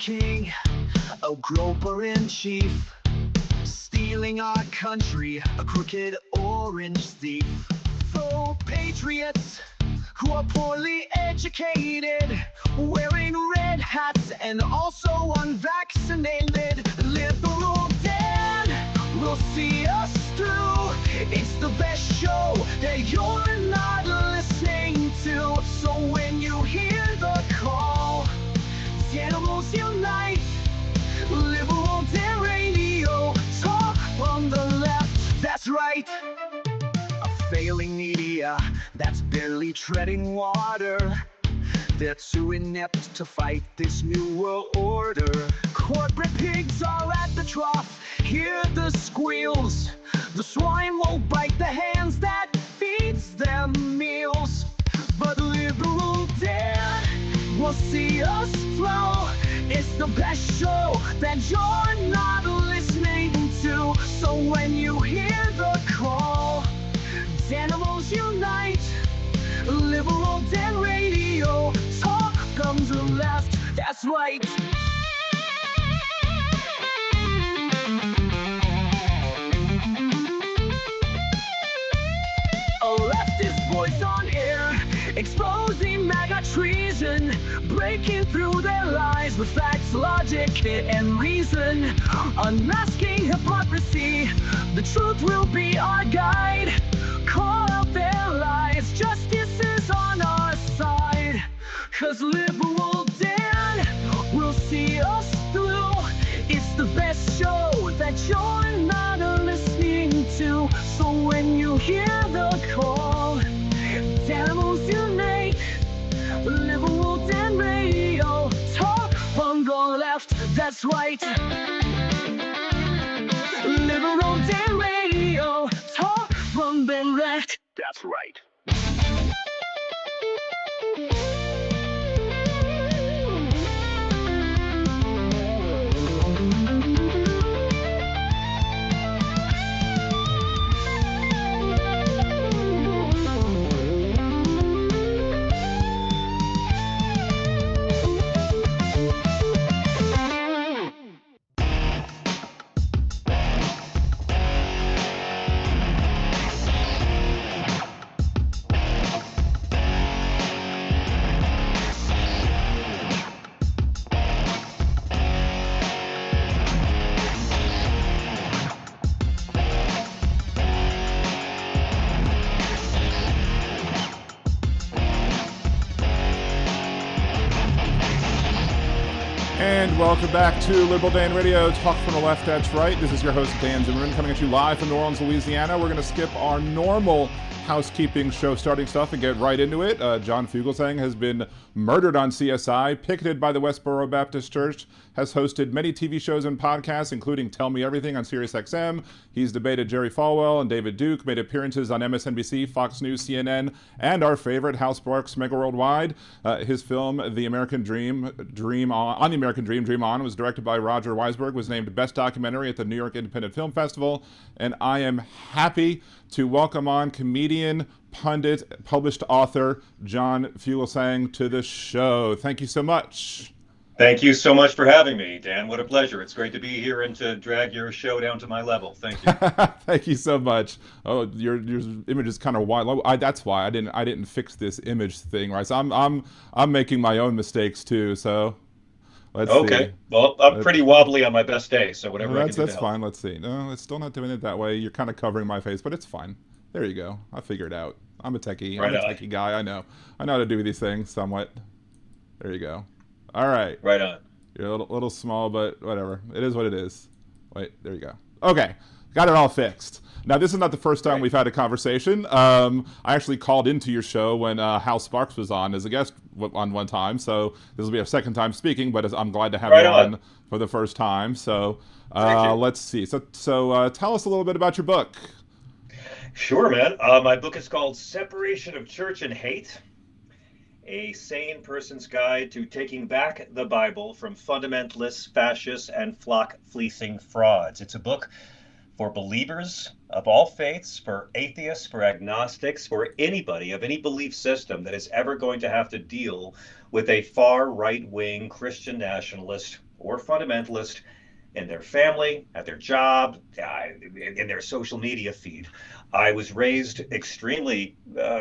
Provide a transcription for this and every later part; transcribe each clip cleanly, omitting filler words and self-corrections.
king, a groper in chief, stealing our country, a crooked orange thief. For patriots who are poorly educated, wearing red hats and also unvaccinated, liberal Dan will see us through. It's the best show that you're not listening to. So when you hear the call, the animals unite. Liberal Dan Radio, talk on the left, that's right. A failing media that's barely treading water. They're too inept to fight this new world order. Corporate pigs are at the trough, hear the squeals. The swine won't bite the hands that feeds them meals. But liberal Dan will see us through. It's the best show that you're not listening to. So when you hear the call, animals unite. Liberal Dan Radio, talk comes the left, that's right. A leftist voice on air, exposing MAGA treason, breaking through their lies with facts, logic, and reason. Unmasking hypocrisy, the truth will be our guide. Call out their lies, justice is on our side. 'Cause liberal Dan will see us through. It's the best show that you're not listening to. So when you hear the call, animals unite. Liberal Dan Radio, talk on the left, that's right. Liberal Dan Radio, talk from the left, that's right. And welcome back to Liberal Dan Radio, talk from the left, that's right. This is your host, Dan Zimmerman, coming at you live from New Orleans, Louisiana. We're going to skip our normal housekeeping show starting stuff and get right into it. John Fugelsang has been murdered on CSI, picketed by the Westboro Baptist Church, has hosted many TV shows and podcasts, including Tell Me Everything on SiriusXM. He's debated Jerry Falwell and David Duke, made appearances on MSNBC, Fox News, CNN, and our favorite, Hal Sparks, Mega Worldwide. His film, The American Dream, Dream On, was directed by Roger Weisberg, was named Best Documentary at the New York Independent Film Festival. And I am happy to welcome on comedian, pundit, published author, John Fugelsang to the show. Thank you so much. Thank you so much for having me, Dan. What a pleasure. It's great to be here and to drag your show down to my level. Thank you. Thank you so much. Oh, your image is kind of wide. That's why I didn't fix this image thing, right? So I'm making my own mistakes too. So let's see. Well, I'm pretty wobbly on my best day, so whatever I can do. That's fine. Let's see. No, it's still not doing it that way. You're kind of covering my face, but it's fine. There you go. I figured it out. I'm a techie. I'm a techie guy. I know how to do these things somewhat. There you go. All right. Right on. You're a little small, but whatever. It is what it is. Wait, there you go. Okay. Got it all fixed. Now, this is not the first time we've had a conversation. I actually called into your show when Hal Sparks was on as a guest on one time. So this will be our second time speaking, but I'm glad to have you on for the first time. So let's see. So tell us a little bit about your book. Sure, man. My book is called Separation of Church and Hate, a sane person's guide to taking back the Bible from fundamentalists, fascists, and flock-fleecing frauds. It's a book for believers of all faiths, for atheists, for agnostics, for anybody of any belief system that is ever going to have to deal with a far right-wing Christian nationalist or fundamentalist in their family, at their job, in their social media feed. I was raised extremely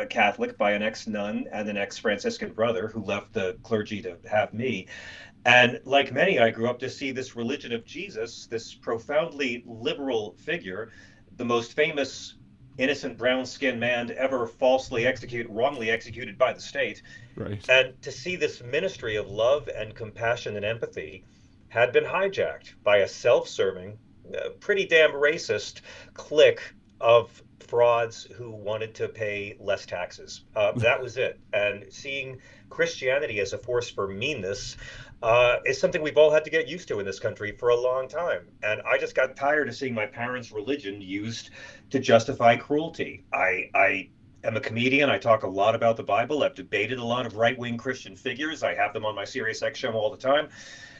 Catholic by an ex-nun and an ex-Franciscan brother who left the clergy to have me. And like many, I grew up to see this religion of Jesus, this profoundly liberal figure, the most famous innocent brown-skinned man to ever wrongly executed by the state. Right. And to see this ministry of love and compassion and empathy had been hijacked by a self-serving, pretty damn racist clique of frauds who wanted to pay less taxes. That was it. And seeing Christianity as a force for meanness is something we've all had to get used to in this country for a long time. And I just got tired of seeing my parents' religion used to justify cruelty. I am a comedian. I talk a lot about the Bible. I've debated a lot of right-wing Christian figures. I have them on my SiriusXM all the time.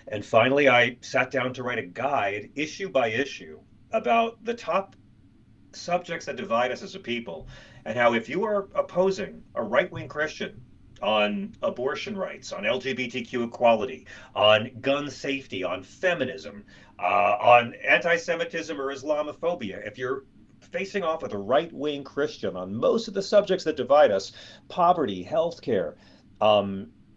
And finally, I sat down to write a guide, issue by issue, about the top subjects that divide us as a people, and how if you are opposing a right-wing Christian on abortion rights, on LGBTQ equality, on gun safety, on feminism, on anti-Semitism or Islamophobia, if you're facing off with a right-wing Christian on most of the subjects that divide us, poverty, healthcare,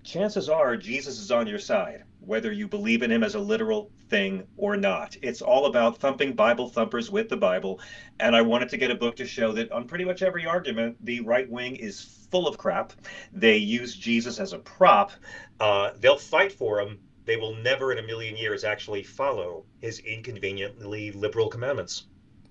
chances are Jesus is on your side, whether you believe in him as a literal thing or not. It's all about thumping Bible thumpers with the Bible. And I wanted to get a book to show that on pretty much every argument, the right wing is full of crap. They use Jesus as a prop. They'll fight for him. They will never in a million years actually follow his inconveniently liberal commandments.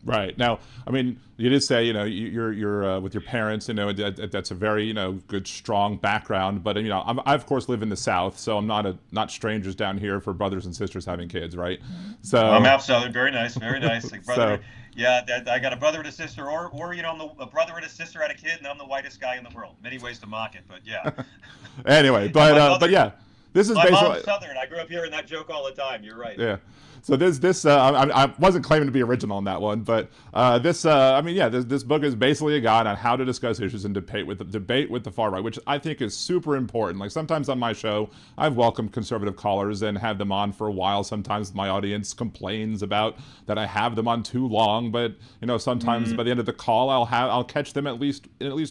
Right. Now, I mean, you did say, you're with your parents, that's a very, good, strong background. But, I of course live in the South, so I'm not strangers down here for brothers and sisters having kids, right? So I'm absolutely very nice, very nice. Like brother, I got a brother and a sister, or I'm a brother and a sister had a kid, and I'm the whitest guy in the world. Many ways to mock it, but yeah. Anyway, but yeah, this is my basically mom's Southern. I grew up hearing that joke all the time. You're right. Yeah. So I wasn't claiming to be original on that one, but this book is basically a guide on how to discuss issues and debate with the far right, which I think is super important. Like sometimes on my show, I've welcomed conservative callers and had them on for a while. Sometimes my audience complains about that I have them on too long, but sometimes by the end of the call, I'll catch them at least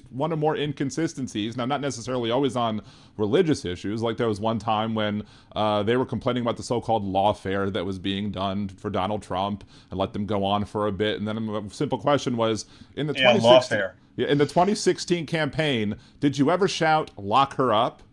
one or more inconsistencies. Now, not necessarily always on religious issues. Like there was one time when they were complaining about the so-called lawfare that was being done for Donald Trump, and let them go on for a bit. And then a simple question was, in the 2016 campaign, did you ever shout, "Lock her up"?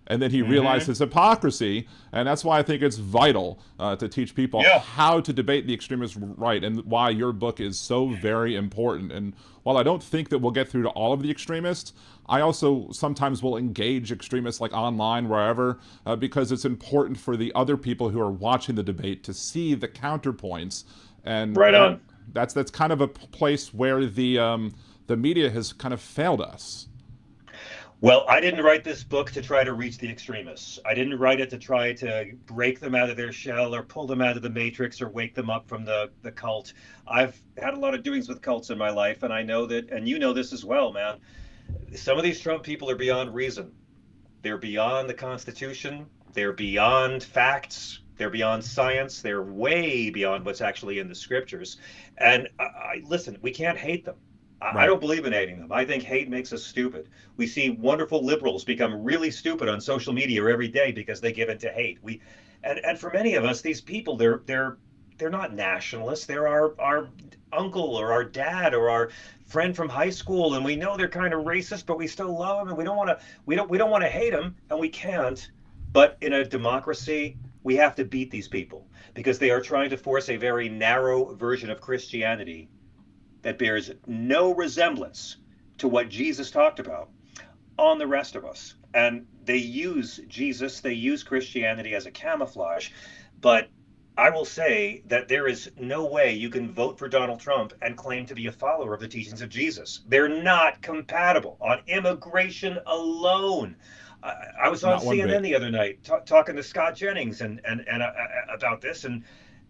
And then he realized his hypocrisy, and that's why I think it's vital to teach people how to debate the extremist right, and why your book is so very important. And while I don't think that we'll get through to all of the extremists, I also sometimes will engage extremists like online, wherever, because it's important for the other people who are watching the debate to see the counterpoints. And right on. That's kind of a place where the media has kind of failed us. Well, I didn't write this book to try to reach the extremists. I didn't write it to try to break them out of their shell or pull them out of the matrix or wake them up from the cult. I've had a lot of doings with cults in my life, and I know that, and you know this as well, man. Some of these Trump people are beyond reason. They're beyond the Constitution. They're beyond facts. They're beyond science. They're way beyond what's actually in the scriptures. And listen, we can't hate them. I don't believe in hating them. I think hate makes us stupid. We see wonderful liberals become really stupid on social media every day because they give in to hate. And for many of us, these people, they're not nationalists. They're our uncle or our dad or our friend from high school, and we know they're kind of racist, but we still love them, and we don't want to hate them, and we can't. But in a democracy, we have to beat these people because they are trying to force a very narrow version of Christianity that bears no resemblance to what Jesus talked about on the rest of us. And they use Jesus, they use Christianity as a camouflage. But I will say that there is no way you can vote for Donald Trump and claim to be a follower of the teachings of Jesus. They're not compatible on immigration alone. I was on CNN the other night talking to Scott Jennings and about this, and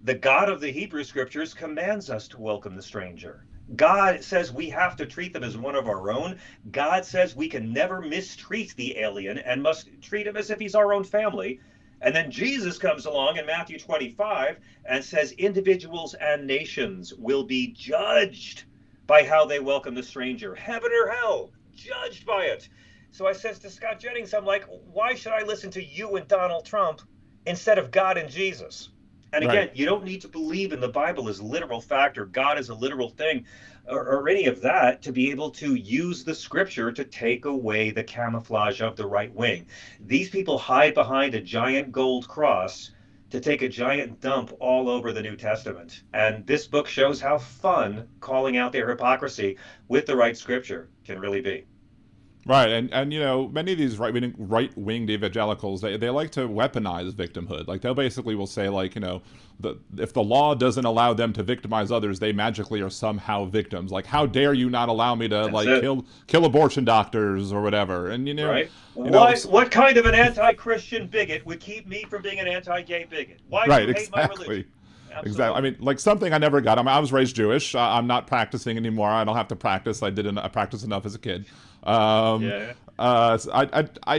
the God of the Hebrew Scriptures commands us to welcome the stranger. God says we have to treat them as one of our own. God says we can never mistreat the alien and must treat him as if he's our own family. And then Jesus comes along in Matthew 25 and says individuals and nations will be judged by how they welcome the stranger. Heaven or hell, judged by it. So I says to Scott Jennings, I'm like, why should I listen to you and Donald Trump instead of God and Jesus? And again, Right. you don't need to believe in the Bible as literal fact or God is a literal thing or any of that to be able to use the scripture to take away the camouflage of the right wing. These people hide behind a giant gold cross to take a giant dump all over the New Testament. And this book shows how fun calling out their hypocrisy with the right scripture can really be. Right, and you know, many of these right-winged evangelicals, they like to weaponize victimhood. Like, they'll basically will say, like, you know, if the law doesn't allow them to victimize others, they magically are somehow victims. Like, how dare you not allow me to kill abortion doctors or whatever? And right. What kind of an anti-Christian bigot would keep me from being an anti-gay bigot? Why do you hate my religion? Absolutely. Exactly. I mean, like, something I never got. I mean, I was raised Jewish. I'm not practicing anymore. I don't have to practice. I practiced enough as a kid. I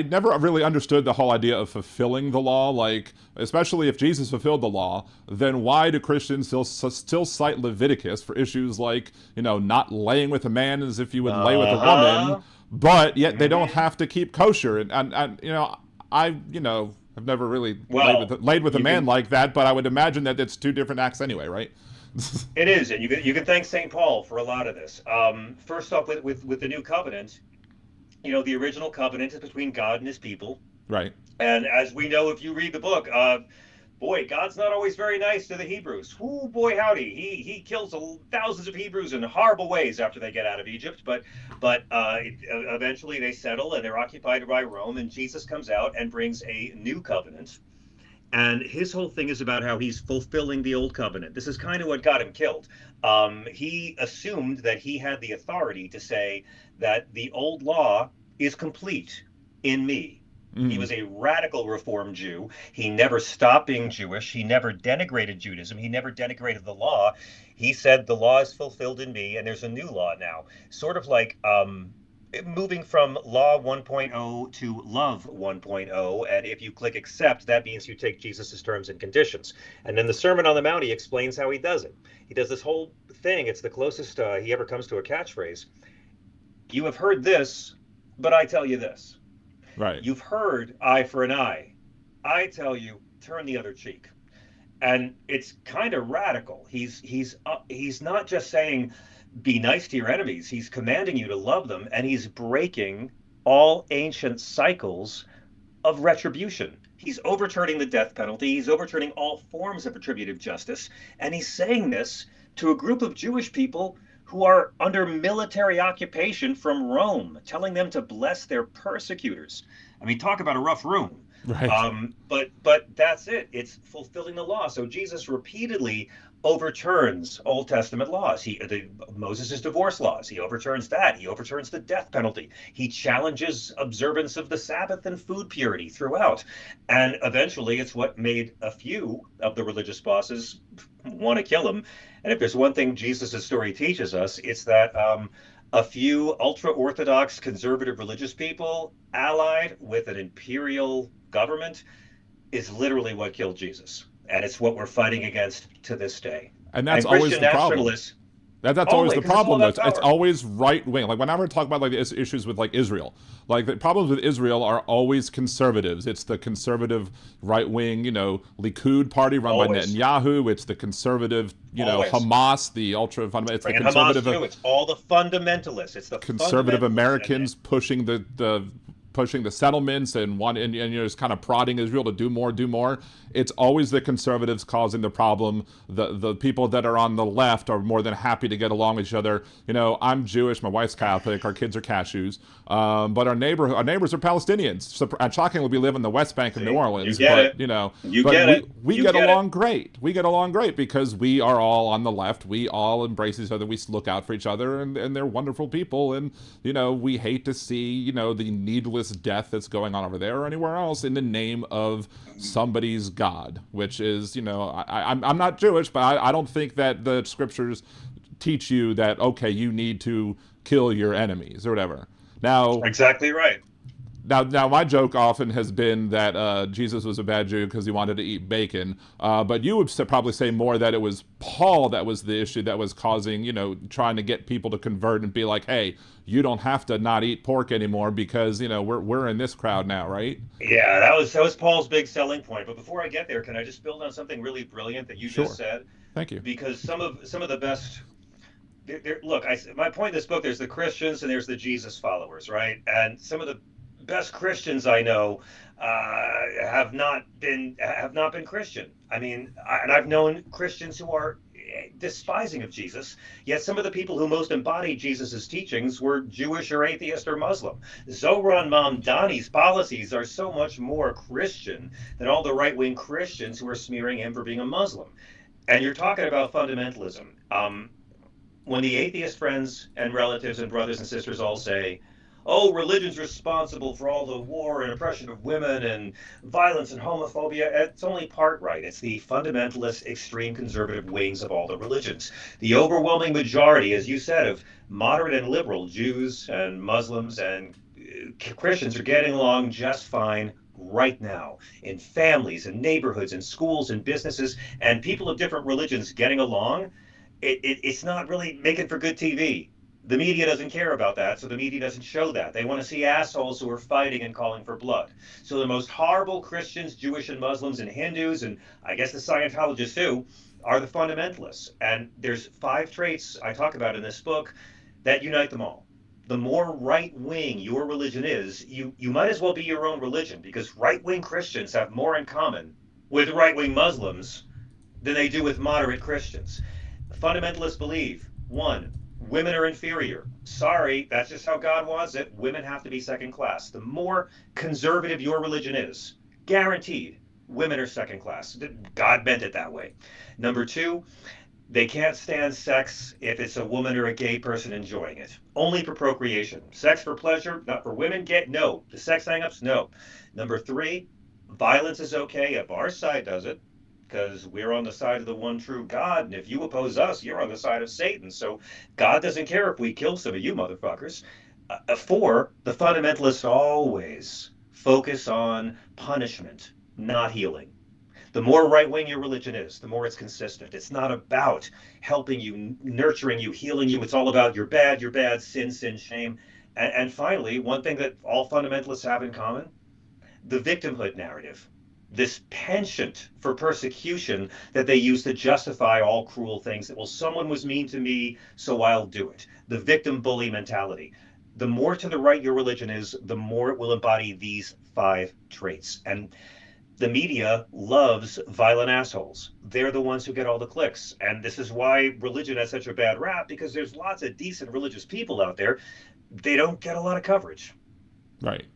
never really understood the whole idea of fulfilling the law. Like, especially if Jesus fulfilled the law, then why do Christians still cite Leviticus for issues like, you know, not laying with a man as if you would lay with a woman, but yet they don't have to keep kosher? And you know, I've never really laid with a man like that, but I would imagine that it's two different acts anyway, right? It is, and you can thank St. Paul for a lot of this. First off, with the new covenant, you know, the original covenant is between God and his people. Right. And as we know, if you read the book, boy, God's not always very nice to the Hebrews. Ooh, boy, howdy. He kills thousands of Hebrews in horrible ways after they get out of Egypt. But eventually they settle and they're occupied by Rome. And Jesus comes out and brings a new covenant. And his whole thing is about how he's fulfilling the old covenant. This is kind of what got him killed. He assumed that he had the authority to say that the old law is complete in me. He was a radical Reform Jew. He never stopped being Jewish. He never denigrated Judaism. He never denigrated the law. He said the law is fulfilled in me and there's a new law now. Sort of like moving from law 1.0 to love 1.0. And if you click accept, that means you take Jesus's terms and conditions. And then the Sermon on the Mount, he explains how he does it. He does this whole thing. It's the closest he ever comes to a catchphrase. You have heard this, but I tell you this. Right. You've heard eye for an eye. I tell you, turn the other cheek. And it's kind of radical. He's not just saying be nice to your enemies. He's commanding you to love them, and he's breaking all ancient cycles of retribution. He's overturning the death penalty. He's overturning all forms of retributive justice. And he's saying this to a group of Jewish people who are under military occupation from Rome, telling them to bless their persecutors. I mean, talk about a rough room. Right. But that's it. It's fulfilling the law. So Jesus repeatedly overturns Old Testament laws. Moses' divorce laws. He overturns that. He overturns the death penalty. He challenges observance of the Sabbath and food purity throughout. And eventually, it's what made a few of the religious bosses want to kill him. And if there's one thing Jesus' story teaches us, it's that a few ultra-Orthodox conservative religious people allied with an imperial government is literally what killed Jesus. And it's what we're fighting against to this day. And that's always the problem. That's always the problem, though. It's always right wing. Like, whenever I talk about like the issues with like Israel, like the problems with Israel are always conservatives. It's the conservative right wing, you know, Likud party run by Netanyahu. It's the conservative, you know, Hamas, the ultra fundamental. It's the conservative. Hamas too. It's all the fundamentalists. It's the conservative Americans pushing the settlements and you know, just kind of prodding Israel to do more. It's always the conservatives causing the problem. The people that are on the left are more than happy to get along with each other. You know, I'm Jewish, my wife's Catholic, our kids are cashews, but our neighbors are Palestinians. So, and shockingly, we live in the West Bank of New Orleans. We get along great. We get along great because we are all on the left. We all embrace each other. We look out for each other, and they're wonderful people. And you know, we hate to see, you know, the needless death that's going on over there or anywhere else in the name of somebody's God, which is, you know, I'm not Jewish, but I don't think that the scriptures teach you that, okay, you need to kill your enemies or whatever. Now, exactly right. Now, my joke often has been that Jesus was a bad Jew because he wanted to eat bacon. But you would probably say more that it was Paul that was the issue that was causing, trying to get people to convert and be like, hey, you don't have to not eat pork anymore because, we're in this crowd now, right? Yeah, that was Paul's big selling point. But before I get there, can I just build on something really brilliant that you just said? Thank you. Because some of the best. Look, my point in this book, there's the Christians and there's the Jesus followers, right? And some of the best Christians I know have not been Christian. I mean, and I've known Christians who are despising of Jesus, yet some of the people who most embodied Jesus's teachings were Jewish or atheist or Muslim. Zohran Mamdani's policies are so much more Christian than all the right-wing Christians who are smearing him for being a Muslim. And you're talking about fundamentalism. When the atheist friends and relatives and brothers and sisters all say, oh, religion's responsible for all the war and oppression of women and violence and homophobia, it's only part right. It's the fundamentalist, extreme conservative wings of all the religions. The overwhelming majority, as you said, of moderate and liberal Jews and Muslims and Christians are getting along just fine right now in families and neighborhoods and schools and businesses, and people of different religions getting along. It's not really making for good TV. The media doesn't care about that, so the media doesn't show that. They want to see assholes who are fighting and calling for blood. So the most horrible Christians, Jewish and Muslims and Hindus, and I guess the Scientologists too, are the fundamentalists. And there's 5 traits I talk about in this book that unite them all. The more right-wing your religion is, you might as well be your own religion, because right-wing Christians have more in common with right-wing Muslims than they do with moderate Christians. Fundamentalists believe, 1, women are inferior. Sorry, that's just how God wants it. Women have to be second class. The more conservative your religion is, guaranteed, women are second class. God meant it that way. Number 2, they can't stand sex if it's a woman or a gay person enjoying it. Only for procreation. Sex for pleasure, not for women. No. The sex hang-ups, no. Number 3, violence is okay if our side does it, because we're on the side of the one true God, and if you oppose us, you're on the side of Satan. So God doesn't care if we kill some of you motherfuckers. 4, the fundamentalists always focus on punishment, not healing. The more right-wing your religion is, the more it's consistent. It's not about helping you, nurturing you, healing you. It's all about you're bad, sin, shame. And finally, one thing that all fundamentalists have in common, the victimhood narrative. This penchant for persecution that they use to justify all cruel things. That, well, someone was mean to me, so I'll do it. The victim bully mentality. The more to the right your religion is, the more it will embody these 5 traits. And the media loves violent assholes. They're the ones who get all the clicks. And this is why religion has such a bad rap, because there's lots of decent religious people out there. They don't get a lot of coverage. Right.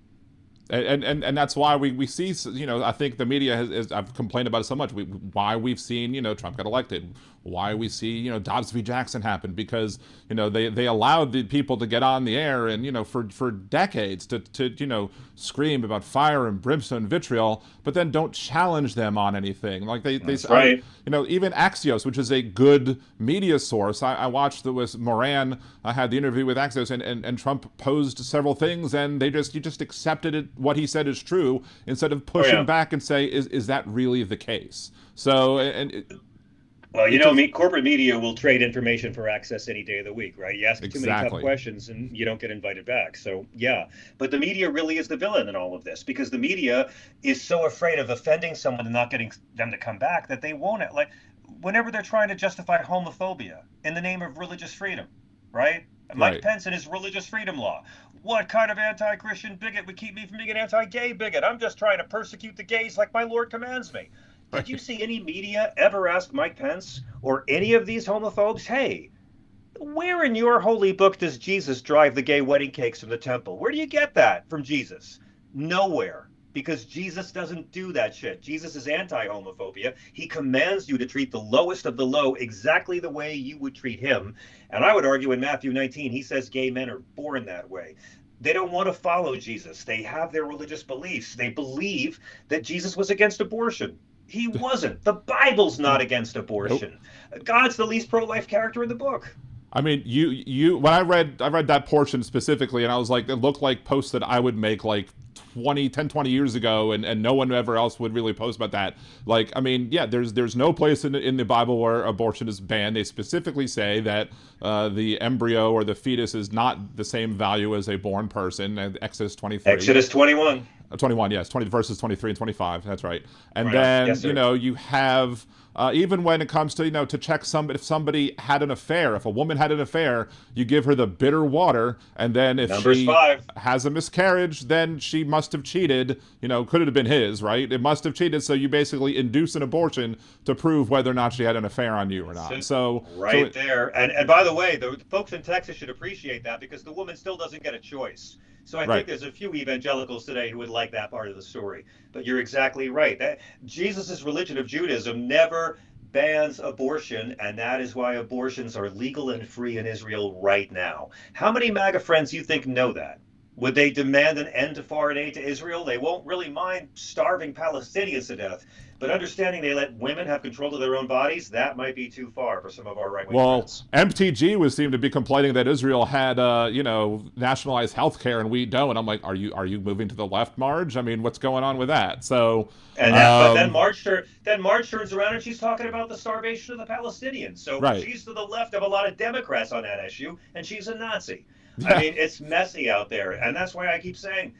And that's why we see, I think the media has I've complained about it so much. Why we've seen, Trump got elected. Why we see, Dobbs v. Jackson happen, because, they allowed the people to get on the air and, for decades to scream about fire and brimstone and vitriol, but then don't challenge them on anything. Like That's right. Even Axios, which is a good media source. I watched Moran had the interview with Axios, and Trump posed several things, and you just accepted it, what he said is true, instead of pushing back and say, is that really the case? So, corporate media will trade information for access any day of the week, right? You ask too many tough questions and you don't get invited back. So, yeah. But the media really is the villain in all of this, because the media is so afraid of offending someone and not getting them to come back that they won't. Like, whenever they're trying to justify homophobia in the name of religious freedom, right? Mike Pence and his religious freedom law. What kind of anti-Christian bigot would keep me from being an anti-gay bigot? I'm just trying to persecute the gays like my Lord commands me. Did you see any media ever ask Mike Pence or any of these homophobes, hey, where in your holy book does Jesus drive the gay wedding cakes from the temple? Where do you get that from Jesus? Nowhere, because Jesus doesn't do that shit. Jesus is anti-homophobia. He commands you to treat the lowest of the low exactly the way you would treat him. And I would argue in Matthew 19, he says gay men are born that way. They don't want to follow Jesus. They have their religious beliefs. They believe that Jesus was against abortion. He wasn't. The Bible's not against abortion. Nope. God's the least pro-life character in the book. I mean, when I read that portion specifically, and I was like, it looked like posts that I would make like 20 years ago, and no one ever else would really post about that. Like, I mean, yeah, there's no place in the Bible where abortion is banned. They specifically say that the embryo or the fetus is not the same value as a born person. Exodus 23. Exodus 21. 21, yes, 20 verses 23 and 25. That's right. And Right. then Yes, sir. you have even when it comes to to check if somebody had an affair, if a woman had an affair, you give her the bitter water, and then if Numbers she 5. has a miscarriage, then she must have cheated. Could it have been his, right? It must have cheated. So you basically induce an abortion to prove whether or not she had an affair on you or not. So right there. And by the way, the folks in Texas should appreciate that, because the woman still doesn't get a choice. So I Right. think there's a few evangelicals today who would like that part of the story. But you're exactly right. Jesus' religion of Judaism never bans abortion, and that is why abortions are legal and free in Israel right now. How many MAGA friends do you think know that? Would they demand an end to foreign aid to Israel? They won't really mind starving Palestinians to death. But understanding they let women have control of their own bodies, that might be too far for some of our right-wing friends. MTG would seem to be complaining that Israel had, nationalized health care and we don't. I'm like, are you moving to the left, Marge? I mean, what's going on with that? So, And but then Marge turns around and she's talking about the starvation of the Palestinians. So Right. she's to the left of a lot of Democrats on that issue, and she's a Nazi. I mean, it's messy out there, and that's why I keep saying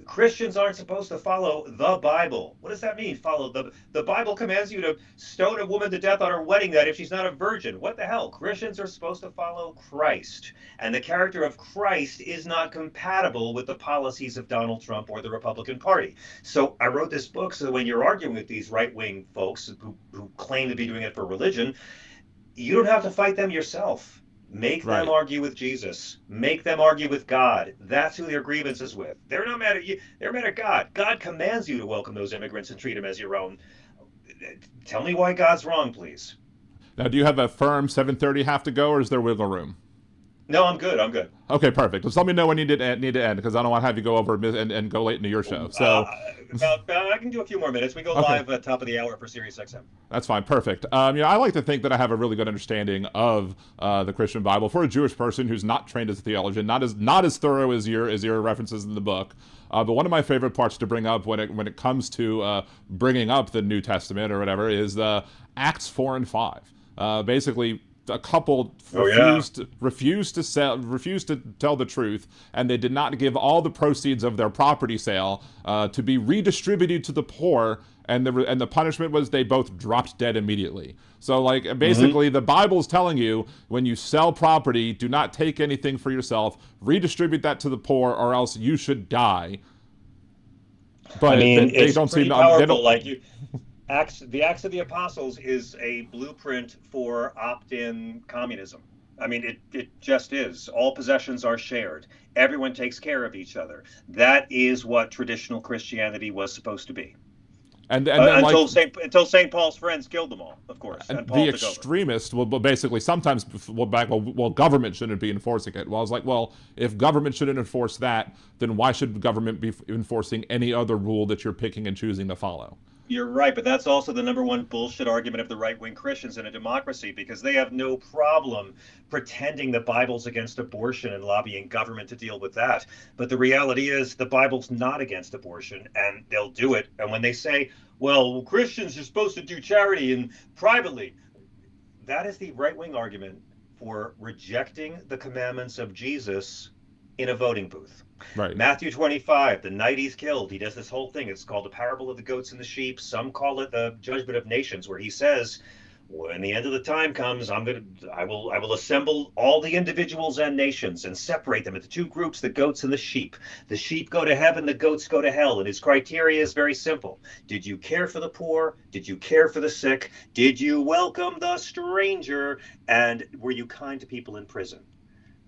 Christians aren't supposed to follow the Bible. What does that mean? Follow the Bible commands you to stone a woman to death on her wedding night if she's not a virgin. What the hell? Christians are supposed to follow Christ, and the character of Christ is not compatible with the policies of Donald Trump or the Republican Party. So I wrote this book so when you're arguing with these right-wing folks who claim to be doing it for religion, you don't have to fight them yourself. Make them Right. argue with Jesus. Make them argue with God. That's who their grievance is with. They're not mad at you. They're mad at God. God commands you to welcome those immigrants and treat them as your own. Tell me why God's wrong, please. Now, do you have a firm 7:30 have to go, or is there wiggle room? No, I'm good. I'm good. Okay, perfect. Just let me know when you need to end, because I don't want to have you go over and go late into your show. So I can do a few more minutes. We go live at top of the hour for SiriusXM. that's fine. Perfect. I like to think that I have a really good understanding of the Christian Bible for a Jewish person who's not trained as a theologian, not as thorough as your references in the book. But one of my favorite parts to bring up when it comes to bringing up the New Testament or whatever is Acts 4 and 5. Basically, a couple refused to tell the truth, and they did not give all the proceeds of their property sale to be redistributed to the poor, and the punishment was they both dropped dead immediately. So, like, basically, the Bible's telling you when you sell property, do not take anything for yourself, redistribute that to the poor, or else you should die. But I mean, they it's don't pretty seem powerful. they don't. The Acts of the Apostles is a blueprint for opt-in communism. I mean, it just is. All possessions are shared. Everyone takes care of each other. That is what traditional Christianity was supposed to be. And then, until St. Paul's friends killed them all, of course. And Paul the took over. extremists will basically sometimes government shouldn't be enforcing it. Well, I was like, well, if government shouldn't enforce that, then why should government be enforcing any other rule that you're picking and choosing to follow? You're right, but that's also the number one bullshit argument of the right-wing Christians in a democracy, because they have no problem pretending the Bible's against abortion and lobbying government to deal with that. But the reality is the Bible's not against abortion, and they'll do it. And when they say, well, Christians are supposed to do charity and privately, that is the right-wing argument for rejecting the commandments of Jesus in a voting booth. Right. Matthew 25, the night he's killed, he does this whole thing. It's called the parable of the goats and the sheep. Some call it the judgment of nations, where he says, when the end of the time comes, I will assemble all the individuals and nations and separate them into two groups, the goats and the sheep. The sheep go to heaven, the goats go to hell. And his criteria is very simple. Did you care for the poor? Did you care for the sick? Did you welcome the stranger? And were you kind to people in prison?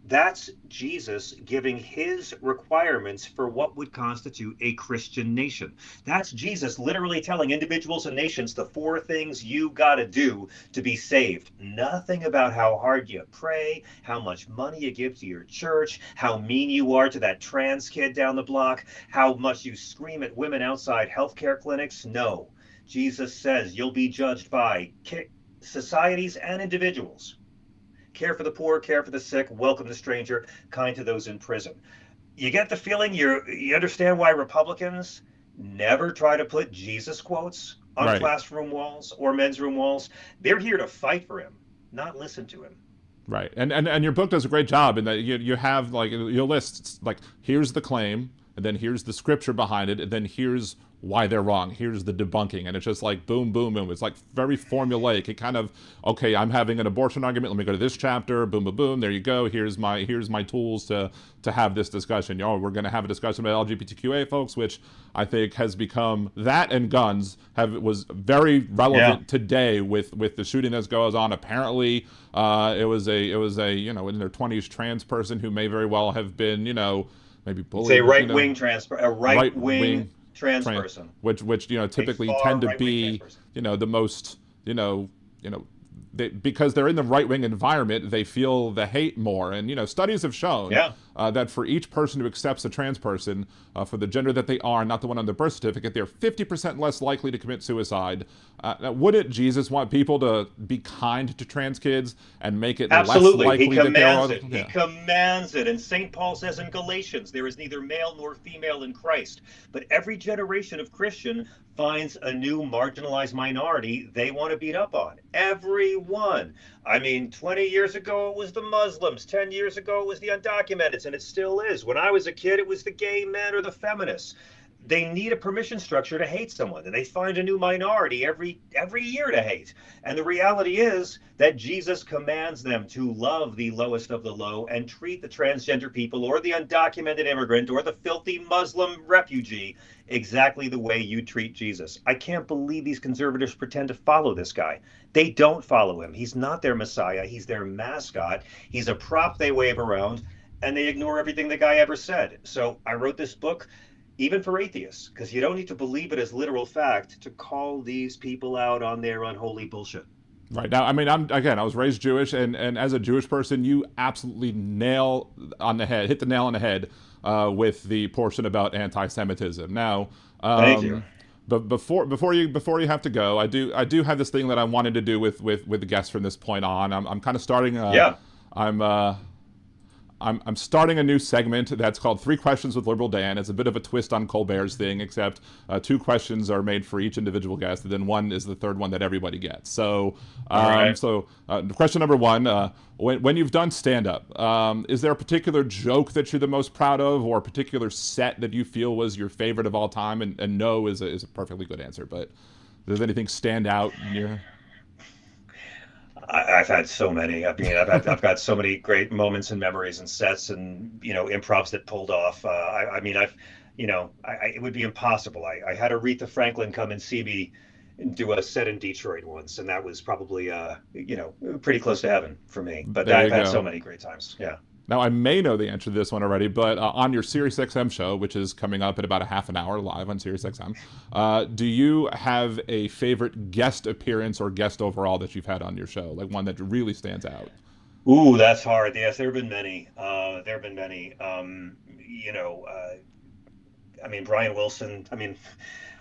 That's Jesus giving his requirements for what would constitute a Christian nation. That's Jesus literally telling individuals and nations the four things you got to do to be saved. Nothing about how hard you pray, how much money you give to your church, how mean you are to that trans kid down the block, how much you scream at women outside healthcare clinics. No. Jesus says you'll be judged by societies and individuals. care for the poor, care for the sick, welcome the stranger, kind to those in prison. You get the feeling you understand why Republicans never try to put Jesus quotes on Right. classroom walls or men's room walls. They're here to fight for him, not listen to him. Right. And your book does a great job in that you have, like, you'll list, like, here's the claim, and then here's the scripture behind it, and then here's why they're wrong. Here's the debunking. And it's just like boom, boom, boom. It's like very formulaic. It kind of, okay, I'm having an abortion argument. Let me go to this chapter. Boom, boom, boom. There you go. Here's my tools to have this discussion. We're going to have a discussion about LGBTQA folks, which I think has become, that and guns was very relevant today with the shooting that goes on. Apparently, it was a in their 20s trans person who may very well have been, maybe bullied. It's a right-wing right-wing trans person, which typically tend to be the most because they're in the right-wing environment, they feel the hate more. And studies have shown that for each person who accepts a trans person for the gender that they are, not the one on their birth certificate, they're 50% less likely to commit suicide. Wouldn't Jesus want people to be kind to trans kids and make it absolutely less likely he commands that it. He commands it. And St. Paul says in Galatians, there is neither male nor female in Christ. But every generation of Christian finds a new marginalized minority they want to beat up on. Everyone. I mean, 20 years ago, it was the Muslims. 10 years ago, it was the undocumented, and it still is. When I was a kid, it was the gay men or the feminists. They need a permission structure to hate someone, and they find a new minority every year to hate. And the reality is that Jesus commands them to love the lowest of the low and treat the transgender people or the undocumented immigrant or the filthy Muslim refugee exactly the way you treat Jesus. I can't believe these conservatives pretend to follow this guy. They don't follow him. He's not their Messiah. He's their mascot. He's a prop they wave around, and they ignore everything the guy ever said. So I wrote this book even for atheists, because you don't need to believe it as literal fact to call these people out on their unholy bullshit. Right. Now, I mean, I was raised Jewish, and as a Jewish person, you absolutely hit the nail on the head with the portion about anti-Semitism. Now, thank you. But before you have to go, I do have this thing that I wanted to do with the guests from this point on. I'm kind of starting. I'm starting a new segment that's called 3 Questions with Liberal Dan. It's a bit of a twist on Colbert's thing, except 2 questions are made for each individual guest, and then 1 is the third one that everybody gets. So, question number 1, when you've done stand-up, is there a particular joke that you're the most proud of, or a particular set that you feel was your favorite of all time? And no is a perfectly good answer, but does anything stand out in your... I've had so many. I mean, I've got so many great moments and memories and sets and improvs that pulled off. It would be impossible. I had Aretha Franklin come and see me do a set in Detroit once, and that was probably pretty close to heaven for me. But I've had so many great times. Yeah. Now, I may know the answer to this one already, but on your SiriusXM show, which is coming up in about a half an hour live on SiriusXM, do you have a favorite guest appearance or guest overall that you've had on your show, like one that really stands out? Ooh, that's hard. Yes, there have been many. Brian Wilson. I mean,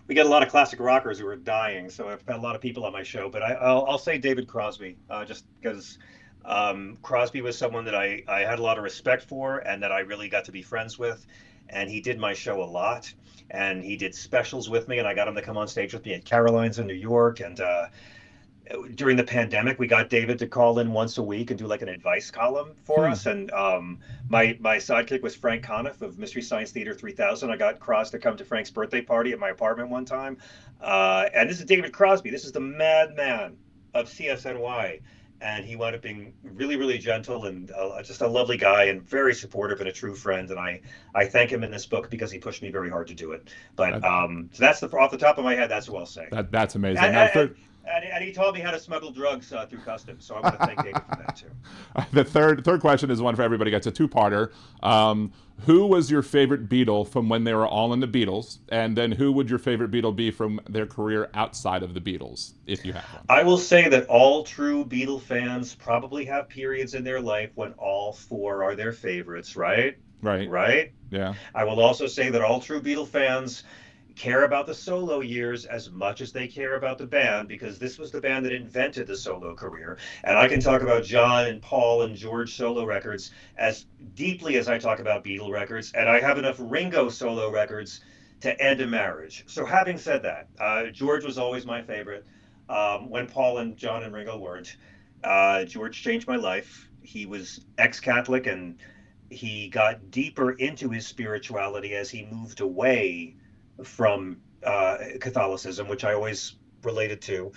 we get a lot of classic rockers who are dying, so I've had a lot of people on my show, but I'll say David Crosby, just because... Crosby was someone that I had a lot of respect for and that I really got to be friends with, and he did my show a lot, and he did specials with me, and I got him to come on stage with me at Caroline's in New York. And during the pandemic, we got David to call in once a week and do like an advice column for us. And my sidekick was Frank Conniff of Mystery Science Theater 3000. I got Cross to come to Frank's birthday party at my apartment one time, and this is David Crosby. This is the madman of CSNY. And he wound up being really, really gentle and just a lovely guy and very supportive and a true friend. And I thank him in this book because he pushed me very hard to do it. But so that's off the top of my head, that's what I'll say. That's amazing. And he taught me how to smuggle drugs through customs. So I want to thank David for that, too. The third question is one for everybody. It's a 2-parter. Who was your favorite Beatle from when they were all in the Beatles? And then who would your favorite Beatle be from their career outside of the Beatles, if you have one? I will say that all true Beatle fans probably have periods in their life when all 4 are their favorites, right? Right. Right? Yeah. I will also say that all true Beatle fans care about the solo years as much as they care about the band, because this was the band that invented the solo career. And I can talk about John and Paul and George solo records as deeply as I talk about Beatle records, and I have enough Ringo solo records to end a marriage. So having said that, George was always my favorite. When Paul and John and Ringo weren't, George changed my life. He was ex-Catholic, and he got deeper into his spirituality as he moved away from Catholicism, which I always related to.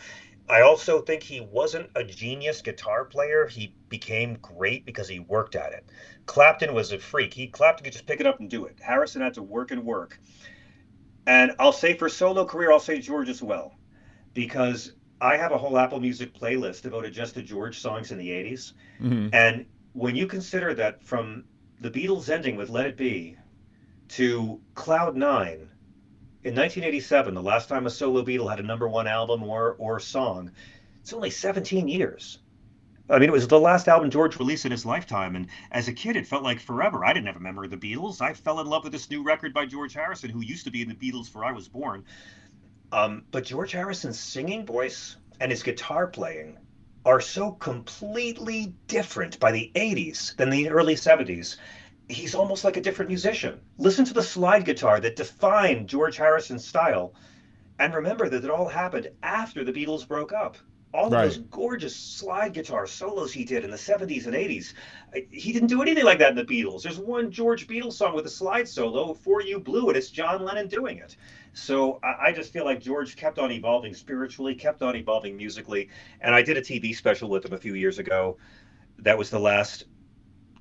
I also think he wasn't a genius guitar player. He became great because he worked at it. Clapton was a freak. Clapton could just pick it up and do it. Harrison had to work and work. And I'll say for solo career, I'll say George as well, because I have a whole Apple Music playlist devoted just to George songs in the 80s. Mm-hmm. And when you consider that from the Beatles ending with Let It Be to Cloud 9 in 1987, the last time a solo Beatle had a #1 album or song, it's only 17 years. I mean, it was the last album George released in his lifetime, and as a kid, it felt like forever. I didn't have a memory of the Beatles. I fell in love with this new record by George Harrison, who used to be in the Beatles before I was born. But George Harrison's singing voice and his guitar playing are so completely different by the 80s than the early 70s. He's almost like a different musician. Listen to the slide guitar that defined George Harrison's style, and remember that it all happened after the Beatles broke up. All of those gorgeous slide guitar solos he did in the 70s and 80s, he didn't do anything like that in the Beatles. There's one George Beatles song with a slide solo, For You Blue, and it's John Lennon doing it. So I just feel like George kept on evolving spiritually, kept on evolving musically. And I did a TV special with him a few years ago. That was the last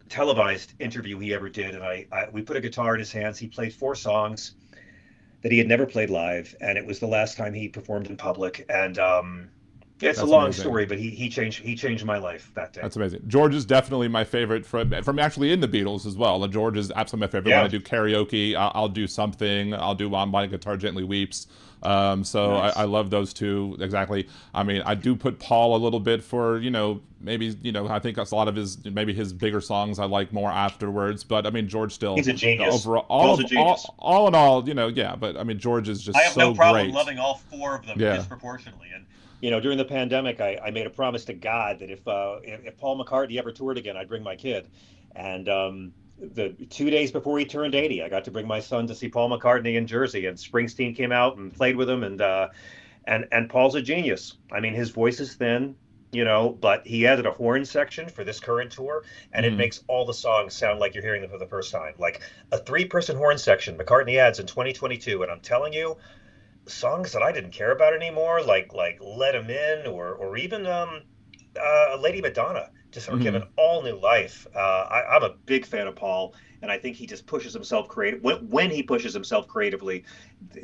televised interview he ever did. And we put a guitar in his hands. He played 4 songs that he had never played live. And it was the last time he performed in public. And it's a long story, but he changed my life that day. That's amazing. George is definitely my favorite from actually in the Beatles as well. George is absolutely my favorite. Yeah. When I do karaoke, I'll do something. I'll do My Guitar Gently Weeps. Nice. I love those two. Exactly. I mean, I do put Paul a little bit for, maybe, I think that's a lot of his bigger songs I like more afterwards. But I mean, George still. He's a genius. Overall, all in all, yeah. But I mean, George is just so great. I have no problem loving all 4 of them disproportionately. And during the pandemic, I made a promise to God that if Paul McCartney ever toured again, I'd bring my kid. And the 2 days before he turned 80, I got to bring my son to see Paul McCartney in Jersey, and Springsteen came out and played with him. And Paul's a genius. I mean, his voice is thin, but he added a horn section for this current tour, and it makes all the songs sound like you're hearing them for the first time. Like a 3-person horn section McCartney adds in 2022, and I'm telling you, songs that I didn't care about anymore, like Let 'Em In or even Lady Madonna, just are given all new life. I'm a big fan of Paul, and I think he just pushes himself when he pushes himself creatively,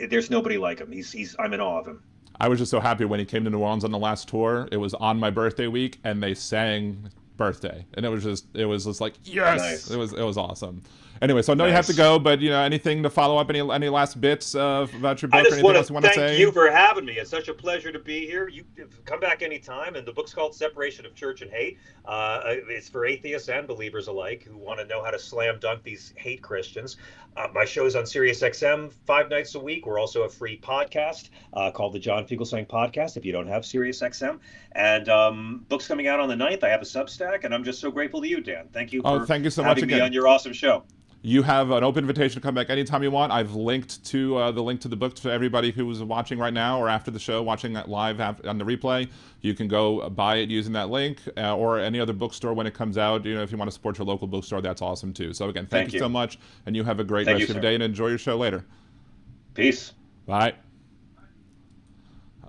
there's nobody like him. I'm in awe of him. I was just so happy when he came to New Orleans on the last tour. It was on my birthday week, and they sang Birthday, and it was just like, yes. Nice. It was awesome. Anyway, so I know you have to go, but anything to follow up? Any last bits about your book? I just want to say? Thank you for having me. It's such a pleasure to be here. You come back anytime. And the book's called Separation of Church and Hate. It's for atheists and believers alike who want to know how to slam dunk these hate Christians. My show's on SiriusXM 5 nights a week. We're also a free podcast called the John Fugelsang Podcast if you don't have SiriusXM. And book's coming out on the 9th. I have a Substack, and I'm just so grateful to you, Dan. Thank you for thank you so having much again. me on your awesome show. You have an open invitation to come back anytime you want. I've linked to the link to the book to everybody who's watching right now or after the show, watching that live on the replay. You can go buy it using that link or any other bookstore when it comes out. If you want to support your local bookstore, that's awesome too. So again, thank you so much, and you have a great rest of your day and enjoy your show later. Peace. Bye.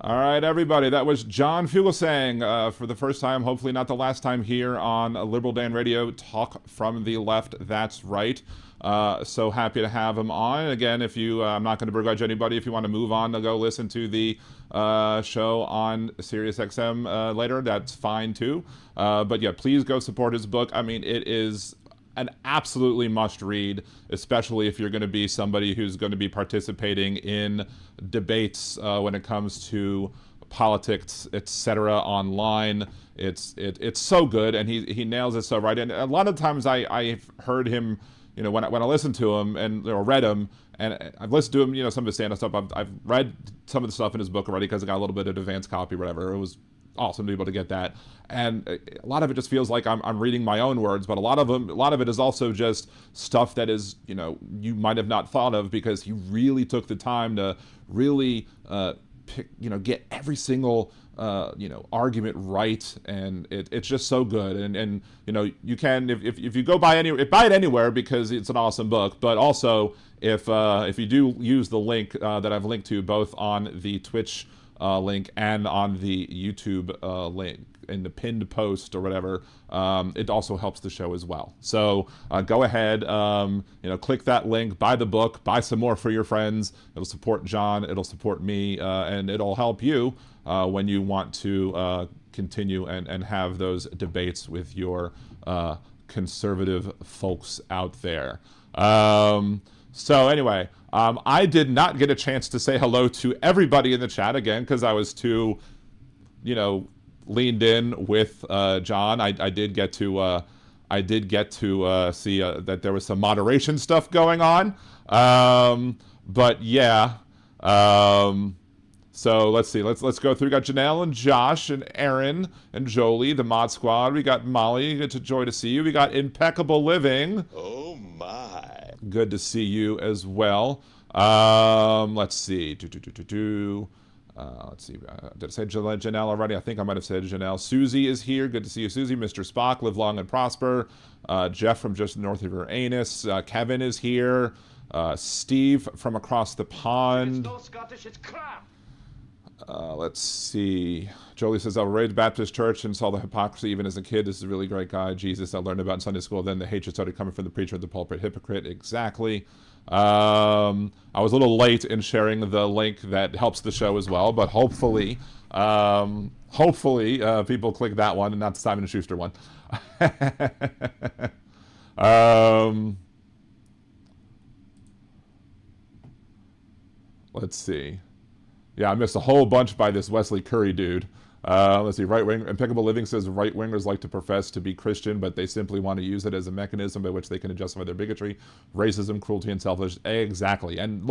All right, everybody. That was John Fugelsang for the first time, hopefully not the last time, here on Liberal Dan Radio. Talk from the left. That's right. So happy to have him on. Again, I'm not going to begrudge anybody. If you want to move on to go listen to the show on SiriusXM later, that's fine too. But yeah, please go support his book. I mean, it is an absolutely must read, especially if you're going to be somebody who's going to be participating in debates when it comes to politics, etc. online. It's so good, and he nails it so right. And a lot of times I've heard him when I listened to him and read him, and I've listened to him, some of his stand-up stuff. I've read some of the stuff in his book already because I got a little bit of advanced copy, whatever. It was awesome to be able to get that, and a lot of it just feels like I'm reading my own words, but a lot of it is also just stuff that is, you might have not thought of because he really took the time to really get every single argument right, and it's just so good. And you can, if you go buy it anywhere because it's an awesome book, but also if you do use the link that I've linked to both on the Twitch link and on the YouTube link in the pinned post or whatever, it also helps the show as well. So go ahead, click that link, buy the book, buy some more for your friends. It'll support John, it'll support me, and it'll help you when you want to continue and have those debates with your conservative folks out there. So anyway, I did not get a chance to say hello to everybody in the chat again because I was too, leaned in with John. I did get to see that there was some moderation stuff going on. But yeah. So let's see. Let's go through. We got Janelle and Josh and Aaron and Jolie, the mod squad. We got Molly. It's a joy to see you. We got Impeccable Living. Oh my. Good to see you as well. Let's see. Let's see. Did I say Janelle already? I think I might have said Janelle. Susie is here. Good to see you, Susie. Mr. Spock, live long and prosper. Jeff from just north of your anus. Kevin is here. Steve from across the pond. It's no Scottish, it's crap. Let's see. Jolie says, I raised Baptist church and saw the hypocrisy even as a kid. This is a really great guy. Jesus, I learned about in Sunday school. Then the hatred started coming from the preacher of the pulpit. Hypocrite. Exactly. I was a little late in sharing the link that helps the show as well, but hopefully people click that one and not the Simon & Schuster one. Let's see. Yeah, I missed a whole bunch by this Wesley Curry dude. Let's see. Right wing Impeccable Living says right wingers like to profess to be Christian, but they simply want to use it as a mechanism by which they can justify their bigotry, racism, cruelty, and selfishness. Exactly. And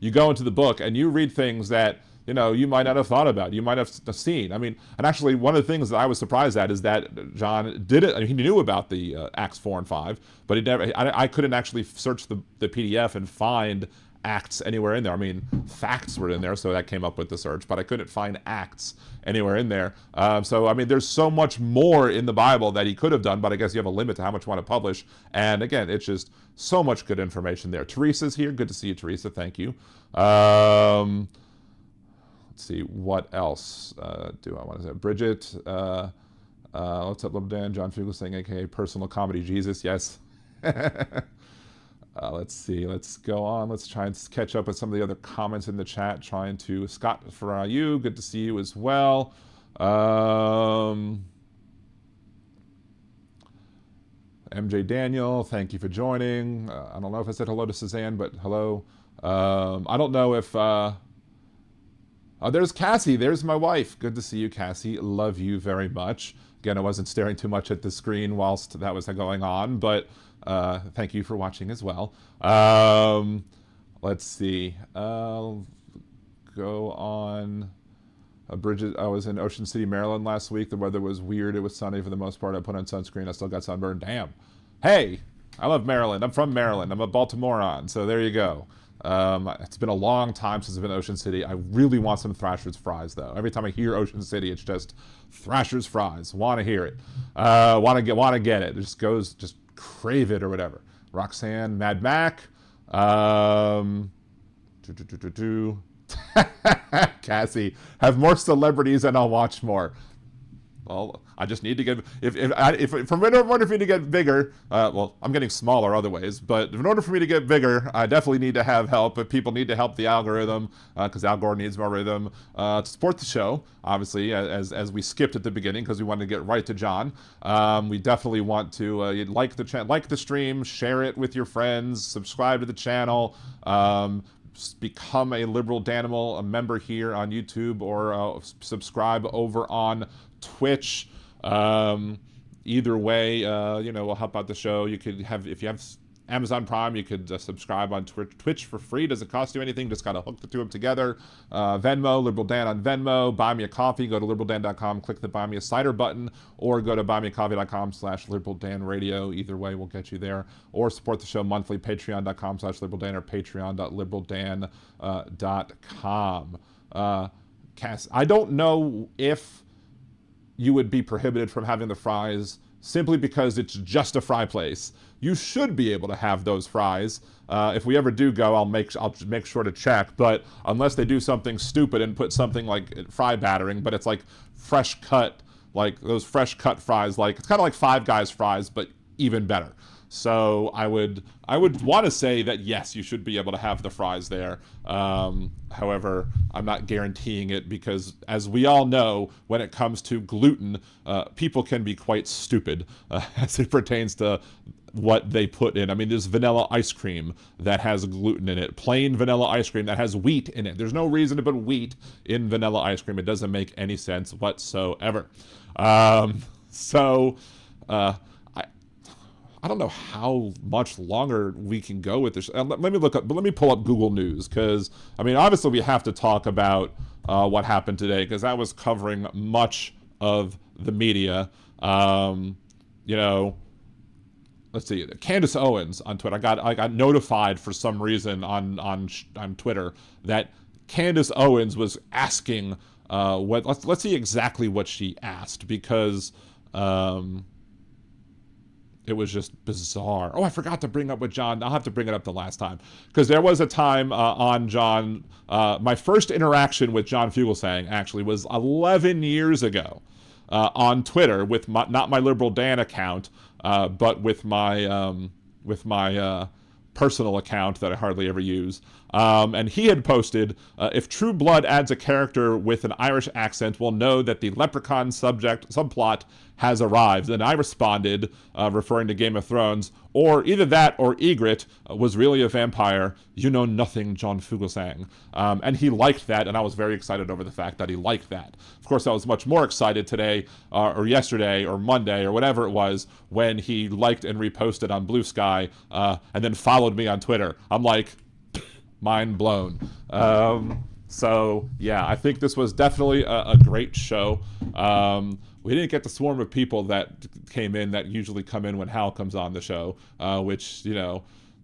you go into the book and you read things that you might not have thought about, you might have seen. I mean, and actually one of the things that I was surprised at is that John did it. I mean, he knew about the Acts 4 and 5, but he never. I couldn't actually search the PDF and find Acts anywhere in there. I mean, facts were in there, so that came up with the search, but I couldn't find Acts anywhere in there. So, I mean, there's so much more in the Bible that he could have done, but I guess you have a limit to how much you want to publish. And again, it's just so much good information there. Teresa's here. Good to see you, Teresa. Thank you. Let's see, what else do I want to say? Bridget, what's up, Little Dan? John Fugelsang, a.k.a. Personal Comedy Jesus. Yes. Let's see. Let's go on. Let's try and catch up with some of the other comments in the chat. Scott for you. Good to see you as well. MJ Daniel, thank you for joining. I don't know if I said hello to Suzanne, but hello. I don't know if... Oh, there's Cassie. There's my wife. Good to see you, Cassie. Love you very much. Again, I wasn't staring too much at the screen whilst that was going on, but thank you for watching as well. Let's see. Go on. Bridget, I was in Ocean City, Maryland last week. The weather was weird. It was sunny for the most part. I put on sunscreen. I still got sunburned. Damn. Hey, I love Maryland. I'm from Maryland. I'm a Baltimorean, so there you go. It's been a long time since I've been to Ocean City. I really want some Thrasher's fries, though. Every time I hear Ocean City, it's just Thrasher's fries. Want to hear it. Want to get it. It just crave it or whatever. Roxanne, Mad Mac. Cassie, have more celebrities and I'll watch more. Well, I just need to get, if in order for me to get bigger, well, I'm getting smaller other ways, but in order for me to get bigger, I definitely need to have help. But people need to help the algorithm, because Al Gore needs more rhythm, to support the show, obviously, as we skipped at the beginning, because we wanted to get right to John. We definitely want to like the stream, share it with your friends, subscribe to the channel, become a Liberal Danimal, a member here on YouTube, or subscribe over on Twitch. Either way, will help out the show. You could have, if you have Amazon Prime, you could subscribe on Twitch for free. Doesn't cost you anything. Just gotta hook the two of them together. Venmo, Liberal Dan on Venmo. Buy me a coffee. Go to liberaldan.com, click the Buy Me a Cider button, or go to buymeacoffee.com/liberaldanradio. Either way will get you there. Or support the show monthly, patreon.com/liberaldan or patreon.liberaldan.com. Cass, I don't know if you would be prohibited from having the fries simply because it's just a fry place. You should be able to have those fries. If we ever do go, I'll make sure to check. But unless they do something stupid and put something like fry battering, but it's like fresh cut, like those fresh cut fries, like it's kind of like Five Guys fries, but even better. So I would want to say that yes, you should be able to have the fries there. However, I'm not guaranteeing it because, as we all know, when it comes to gluten, people can be quite stupid as it pertains to what they put in. I mean, there's vanilla ice cream that has gluten in it, plain vanilla ice cream that has wheat in it. There's no reason to put wheat in vanilla ice cream. It doesn't make any sense whatsoever. I don't know how much longer we can go with this. Let me pull up Google News, because I mean, obviously we have to talk about what happened today, because that was covering much of the media. Let's see, Candace Owens on Twitter. I got notified for some reason on Twitter that Candace Owens was asking let's see exactly what she asked, because it was just bizarre. Oh, I forgot to bring up with John. I'll have to bring it up the last time, because there was a time on John. My first interaction with John Fugelsang actually was 11 years ago on Twitter with not my Liberal Dan account, but with my personal account that I hardly ever use. And he had posted, if True Blood adds a character with an Irish accent, we'll know that the leprechaun subplot has arrived. And I responded, referring to Game of Thrones, or either that or Ygritte was really a vampire. You know nothing, John Fugelsang. And he liked that, and I was very excited over the fact that he liked that. Of course, I was much more excited today, or yesterday, or Monday, or whatever it was, when he liked and reposted on Blue Sky, and then followed me on Twitter. I'm like, mind blown. So yeah, I think this was definitely a great show. We didn't get the swarm of people that came in that usually come in when Hal comes on the show, which,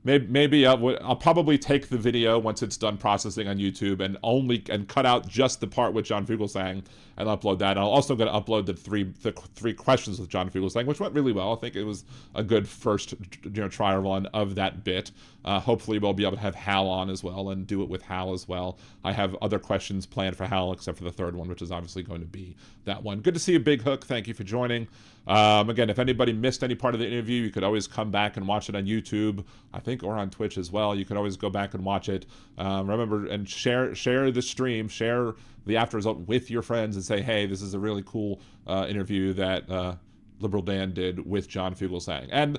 maybe I'll probably take the video once it's done processing on YouTube and cut out just the part with John Fugelsang and upload that. And I'll also going to upload the three questions with John Fugelsang, which went really well. I think it was a good first trial run of that bit. Hopefully we'll be able to have Hal on as well and do it with Hal as well. I have other questions planned for Hal except for the third one, which is obviously going to be that one. Good to see you, Big Hook. Thank you for joining. Again, if anybody missed any part of the interview, you could always come back and watch it on YouTube, I think, or on Twitch as well. You could always go back and watch it. Remember, and share the stream, share the after result with your friends, and say, hey, this is a really cool interview that Liberal Dan did with John Fugelsang. And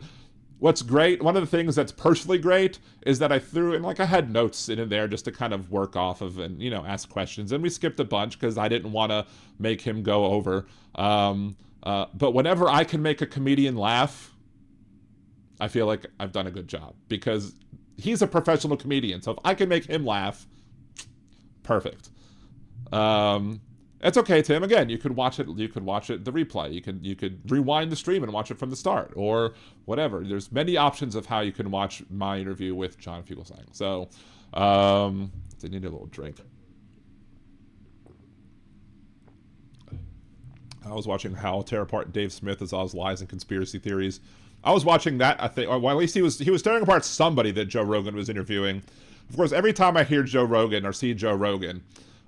what's great, one of the things that's personally great, is that I threw in, I had notes in there just to kind of work off of and, ask questions. And we skipped a bunch because I didn't want to make him go over. But whenever I can make a comedian laugh, I feel like I've done a good job, because he's a professional comedian. So if I can make him laugh, perfect. It's okay, Tim. Again, you could watch it. You could watch it the replay. You could rewind the stream and watch it from the start, or whatever. There's many options of how you can watch my interview with John Fugelsang. So, I need a little drink. I was watching Hal tear apart Dave Smith as all his lies and conspiracy theories. I was watching that, I think, or well, at least he was tearing apart somebody that Joe Rogan was interviewing. Of course, every time I hear Joe Rogan or see Joe Rogan,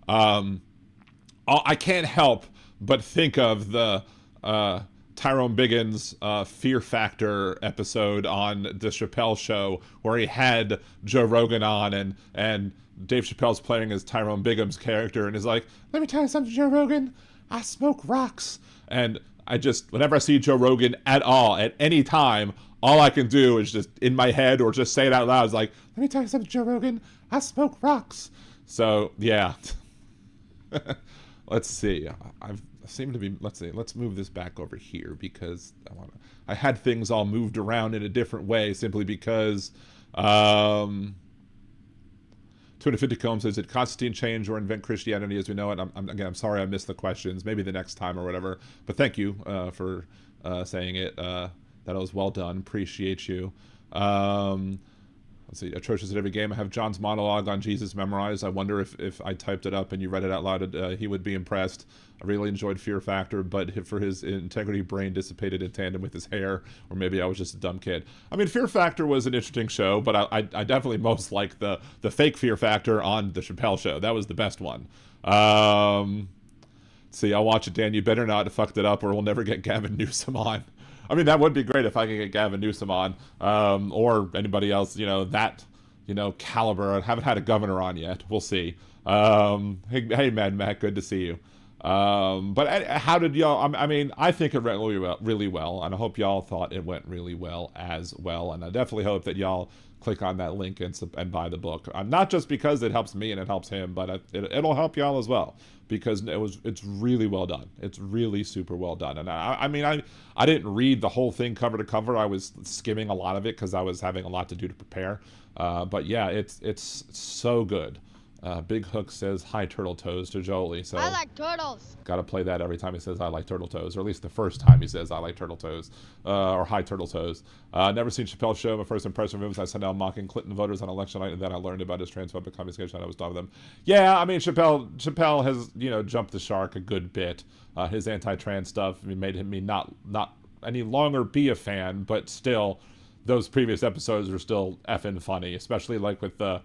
I can't help but think of the Tyrone Biggins Fear Factor episode on the Chappelle Show, where he had Joe Rogan on, and Dave Chappelle's playing as Tyrone Biggins' character, and is like, let me tell you something, Joe Rogan, I smoke rocks. And I just, whenever I see Joe Rogan at all, at any time, all I can do is just in my head or just say it out loud. It's like, let me tell you something, Joe Rogan, I smoke rocks. So, yeah. Let's see. seem to be, let's move this back over here because I had things all moved around in a different way simply because 250 Combs says, did Constantine change or invent Christianity as we know it? I'm sorry I missed the questions. Maybe the next time or whatever. But thank you for saying it. That was well done. Appreciate you. Let's see. Atrocious at every game. I have John's monologue on Jesus memorized. I wonder if I typed it up and you read it out loud, he would be impressed. I really enjoyed Fear Factor, but for his integrity, brain dissipated in tandem with his hair, or maybe I was just a dumb kid. I mean, Fear Factor was an interesting show, but I definitely most like the fake Fear Factor on the Chappelle Show. That was the best one. See, I'll watch it, Dan. You better not have fucked it up, or we'll never get Gavin Newsom on. I mean, that would be great if I could get Gavin Newsom on, or anybody else, that, caliber. I haven't had a governor on yet. We'll see. Hey, Mad Matt, good to see you. But how did y'all, I mean, I think it went really well, and I hope y'all thought it went really well as well, and I definitely hope that y'all click on that link and buy the book. Not just because it helps me and it helps him, but it'll help y'all as well, because it's really well done. It's really super well done. And I mean, I didn't read the whole thing cover to cover. I was skimming a lot of it because I was having a lot to do to prepare. But yeah, it's so good. Big Hook says hi turtle toes to Jolie. So I like turtles. Gotta play that every time he says I like turtle toes, or at least the first time he says I like turtle toes, or hi turtle toes. Never seen Chappelle's show. My first impression of him was I sent out mocking Clinton voters on election night, and then I learned about his transphobic confiscation. I was done with him. Yeah, I mean Chappelle has jumped the shark a good bit. His anti-trans stuff made me not any longer be a fan, but still, those previous episodes are still effing funny, especially like with the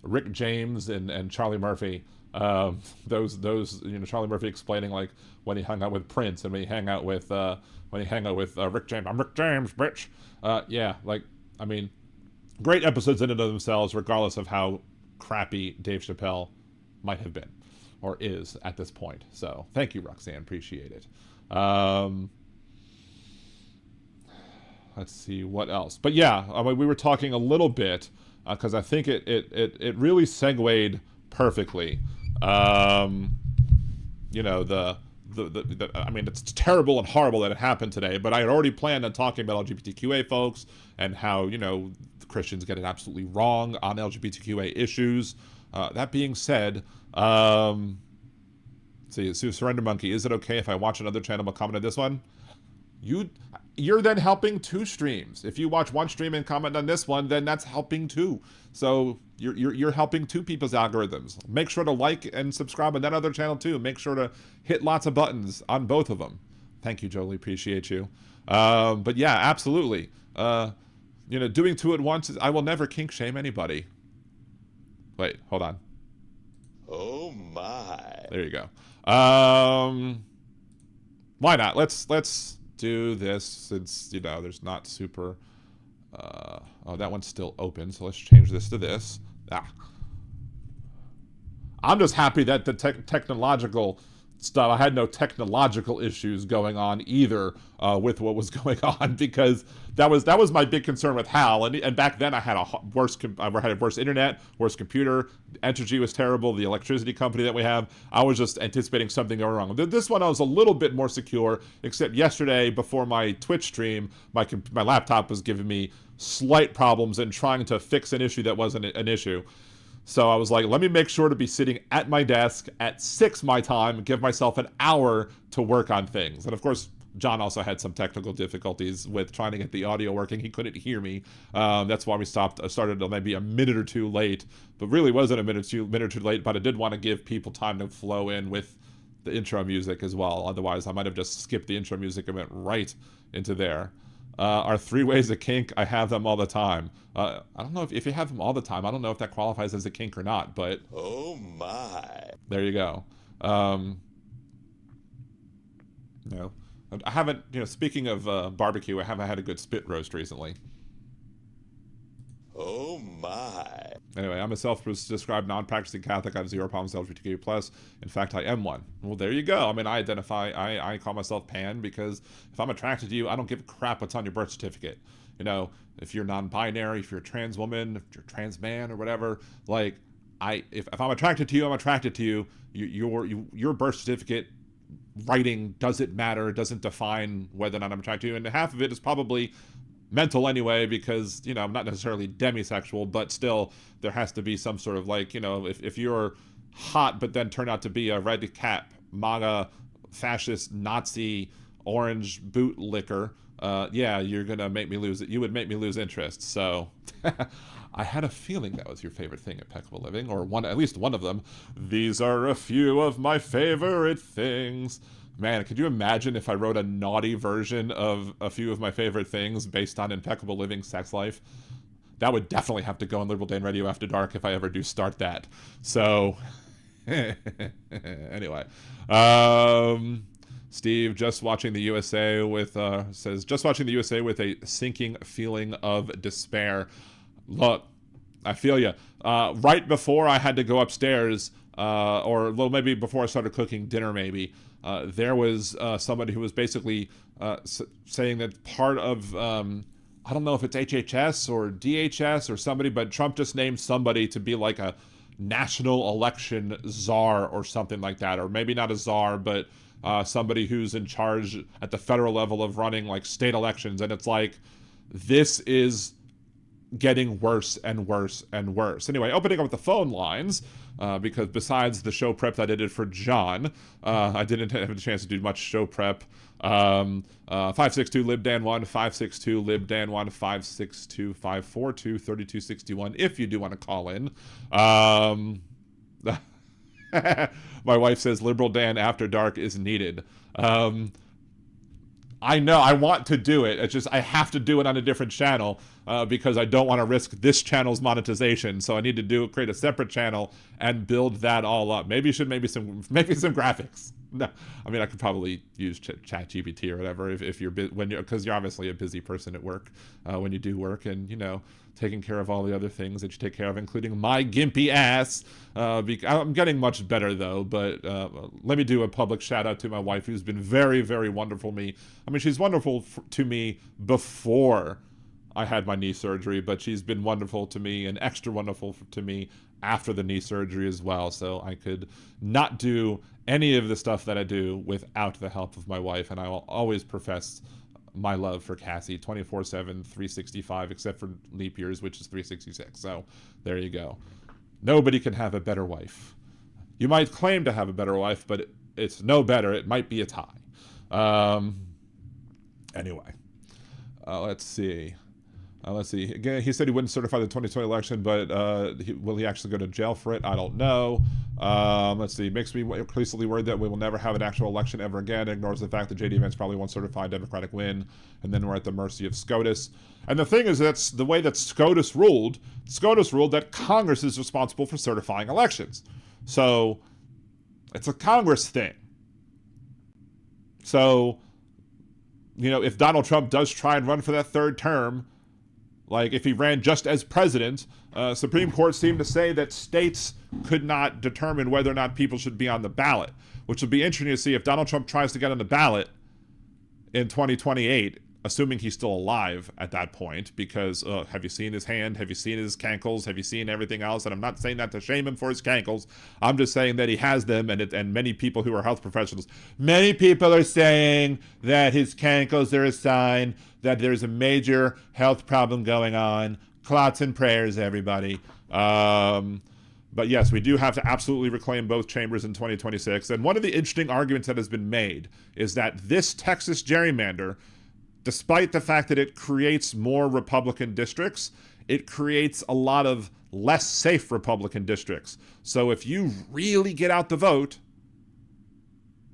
Rick James and Charlie Murphy. Those Charlie Murphy explaining like when he hung out with Prince and when he hang out with Rick James. I'm Rick James, bitch. Yeah, like, I mean, great episodes in and of themselves, regardless of how crappy Dave Chappelle might have been or is at this point. So thank you, Roxanne, appreciate it. Let's see what else. But yeah, I mean, we were talking a little bit. Because I think it really segued perfectly. I mean, it's terrible and horrible that it happened today, but I had already planned on talking about LGBTQA folks and how, the Christians get it absolutely wrong on LGBTQA issues. That being said, Surrender Monkey, is it okay if I watch another channel but comment on this one? You're then helping two streams. If you watch one stream and comment on this one, then that's helping two. So you're helping two people's algorithms. Make sure to like and subscribe on that other channel too. Make sure to hit lots of buttons on both of them. Thank you, Jolie. Appreciate you. But yeah, absolutely. Doing two at once I will never kink shame anybody. Wait, hold on. Oh my. There you go. Why not? Let's do this since there's not super that one's still open, so let's change this to this. I'm just happy that the technological stuff, I had no technological issues going on either with what was going on, because that was my big concern with Hal, and back then I had a worse internet, worse computer, Entergy was terrible, the electricity company that we have, I was just anticipating something going wrong. This one I was a little bit more secure, except yesterday before my Twitch stream, my laptop was giving me slight problems and trying to fix an issue that wasn't an issue. So I was like, let me make sure to be sitting at my desk at 6 my time, give myself an hour to work on things. And of course, John also had some technical difficulties with trying to get the audio working. He couldn't hear me. That's why we started maybe a minute or two late, but really wasn't a minute or two late, but I did want to give people time to flow in with the intro music as well. Otherwise, I might have just skipped the intro music and went right into there. Are 3 ways a kink? I have them all the time. I don't know if you have them all the time. I don't know if that qualifies as a kink or not, but oh my. There you go. I haven't, speaking of barbecue, I haven't had a good spit roast recently. Oh my. Anyway, I'm a self-described non-practicing Catholic. I have zero problems with LGBTQ+. In fact, I am one. Well, there you go. I mean, I call myself pan because if I'm attracted to you, I don't give a crap what's on your birth certificate. If you're non-binary, if you're a trans woman, if you're a trans man or whatever, like, if I'm attracted to you, I'm attracted to you. Your birth certificate writing doesn't matter, doesn't define whether or not I'm attracted to you, and half of it is probably mental anyway, because, you know, I'm not necessarily demisexual, but still there has to be some sort of, like, you know, if you're hot but then turn out to be a red cap, MAGA, fascist, Nazi, orange bootlicker, yeah, you're gonna make me lose it. You would make me lose interest. So I had a feeling that was your favorite thing, Impeccable Living, or one, at least one of them. These are a few of my favorite things. Man, could you imagine if I wrote a naughty version of a few of my favorite things based on Impeccable Living sex life? That would definitely have to go on Liberal Dan Radio After Dark if I ever do start that. So, anyway. Steve, just watching the USA with, says, just watching the USA with a sinking feeling of despair. Look, I feel you. Right before I had to go upstairs, or well, maybe before I started cooking dinner, maybe, there was somebody who was basically saying that part of, I don't know if it's HHS or DHS or somebody, but Trump just named somebody to be like a national election czar or something like that, or maybe not a czar, but somebody who's in charge at the federal level of running like state elections. And it's like, this is getting worse and worse and worse. Anyway, opening up the phone lines, because besides the show prep that I did for John, I didn't have a chance to do much show prep. 562-LIBDAN1, 562-LIBDAN1, 562-542-3261, if you do want to call in. My wife says Liberal Dan After Dark is needed. I know, I want to do it. It's just I have to do it on a different channel because I don't want to risk this channel's monetization. So I need to create a separate channel and build that all up. Maybe some graphics. No, I mean, I could probably use ChatGPT or whatever if you're because you're obviously a busy person at work when you do work, and, you know, taking care of all the other things that you take care of, including my gimpy ass. I'm getting much better though, but let me do a public shout out to my wife, who's been very, very wonderful to me. I mean, she's wonderful to me before I had my knee surgery, but she's been wonderful to me and extra wonderful to me after the knee surgery as well. So I could not do any of the stuff that I do without the help of my wife, and I will always profess my love for Cassie 24/7, 365, except for leap years, which is 366. So there you go. Nobody can have a better wife. You might claim to have a better wife, but it's no better. It might be a tie. Anyway, let's see. Again, he said he wouldn't certify the 2020 election, but will he actually go to jail for it? I don't know. Let's see. Makes me increasingly worried that we will never have an actual election ever again. Ignores the fact that J.D. Vance probably won't certify a Democratic win, and then we're at the mercy of SCOTUS. And the thing is, that's the way that SCOTUS ruled. SCOTUS ruled that Congress is responsible for certifying elections. So it's a Congress thing. So, you know, if Donald Trump does try and run for that third term, like if he ran just as president, Supreme Court seemed to say that states could not determine whether or not people should be on the ballot, which would be interesting to see if Donald Trump tries to get on the ballot in 2028, assuming he's still alive at that point, because have you seen his hand? Have you seen his cankles? Have you seen everything else? And I'm not saying that to shame him for his cankles. I'm just saying that he has them, and many people who are health professionals, many people are saying that his cankles are a sign that there's a major health problem going on. Clots and prayers, everybody. But yes, we do have to absolutely reclaim both chambers in 2026. And one of the interesting arguments that has been made is that this Texas gerrymander, despite the fact that it creates more Republican districts, it creates a lot of less safe Republican districts. So if you really get out the vote,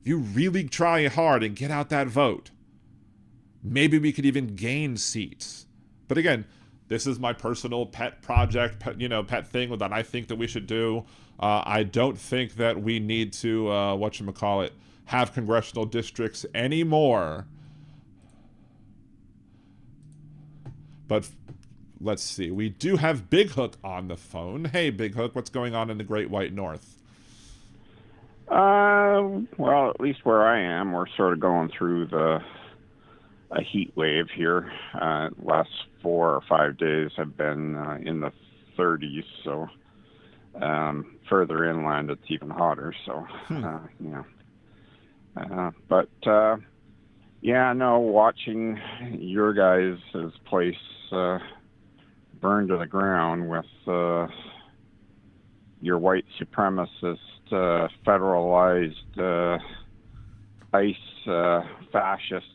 if you really try hard and get out that vote, maybe we could even gain seats. But again, this is my personal pet project, pet thing that I think that we should do. I don't think that we need to, have congressional districts anymore. But let's see. We do have Big Hook on the phone. Hey, Big Hook, what's going on in the Great White North? Well, at least where I am, we're sort of going through a heat wave here. Last 4 or 5 days have been in the 30s, so further inland it's even hotter. So, Yeah, no, watching your guys' place burn to the ground with your white supremacist, federalized ICE fascists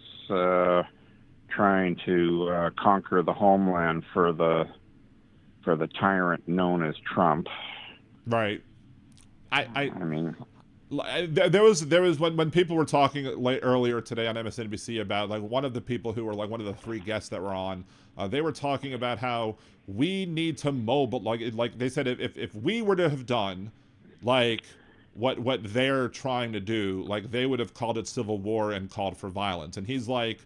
trying to conquer the homeland for the tyrant known as Trump. Right. I mean, there was when people were talking earlier today on MSNBC about like one of the people who were like one of the three guests that were on, they were talking about how we need to like they said if we were to have done like what they're trying to do, like they would have called it civil war and called for violence. And he's like,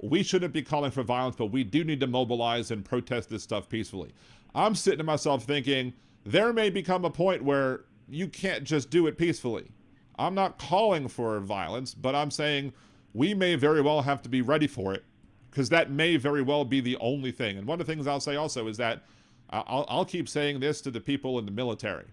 we shouldn't be calling for violence, but we do need to mobilize and protest this stuff peacefully. I'm sitting to myself thinking there may become a point where you can't just do it peacefully. I'm not calling for violence, but I'm saying we may very well have to be ready for it, because that may very well be the only thing. And one of the things I'll say also is that I'll keep saying this to the people in the military.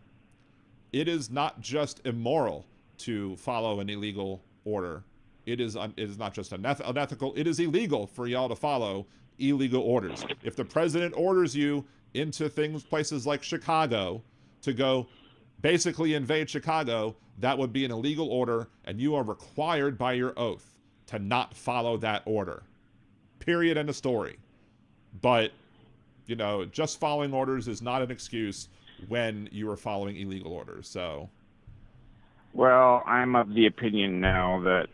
It is not just immoral to follow an illegal order. It is not just unethical. It is illegal for y'all to follow illegal orders. If the president orders you into places like Chicago to go basically invade Chicago, that would be an illegal order, and you are required by your oath to not follow that order. Period. End of story. But, you know, just following orders is not an excuse when you are following illegal orders. So, well, I'm of the opinion now that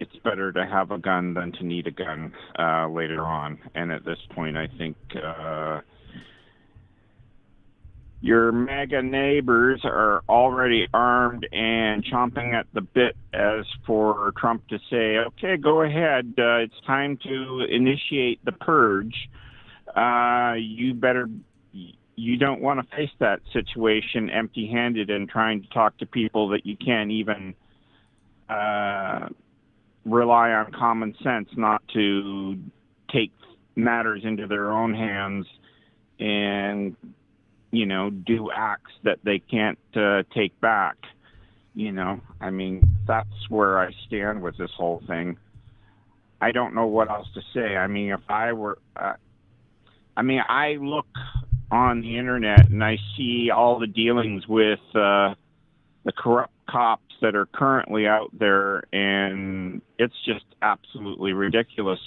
it's better to have a gun than to need a gun later on. And at this point, I think your MAGA neighbors are already armed and chomping at the bit as for Trump to say, okay, go ahead. It's time to initiate the purge. You don't want to face that situation empty-handed and trying to talk to people that you can't even rely on common sense not to take matters into their own hands and, you know, do acts that they can't take back. You know, I mean, that's where I stand with this whole thing. I don't know what else to say. I mean, if I were, I look on the internet and I see all the dealings with the corrupt cops that are currently out there, and it's just absolutely ridiculous.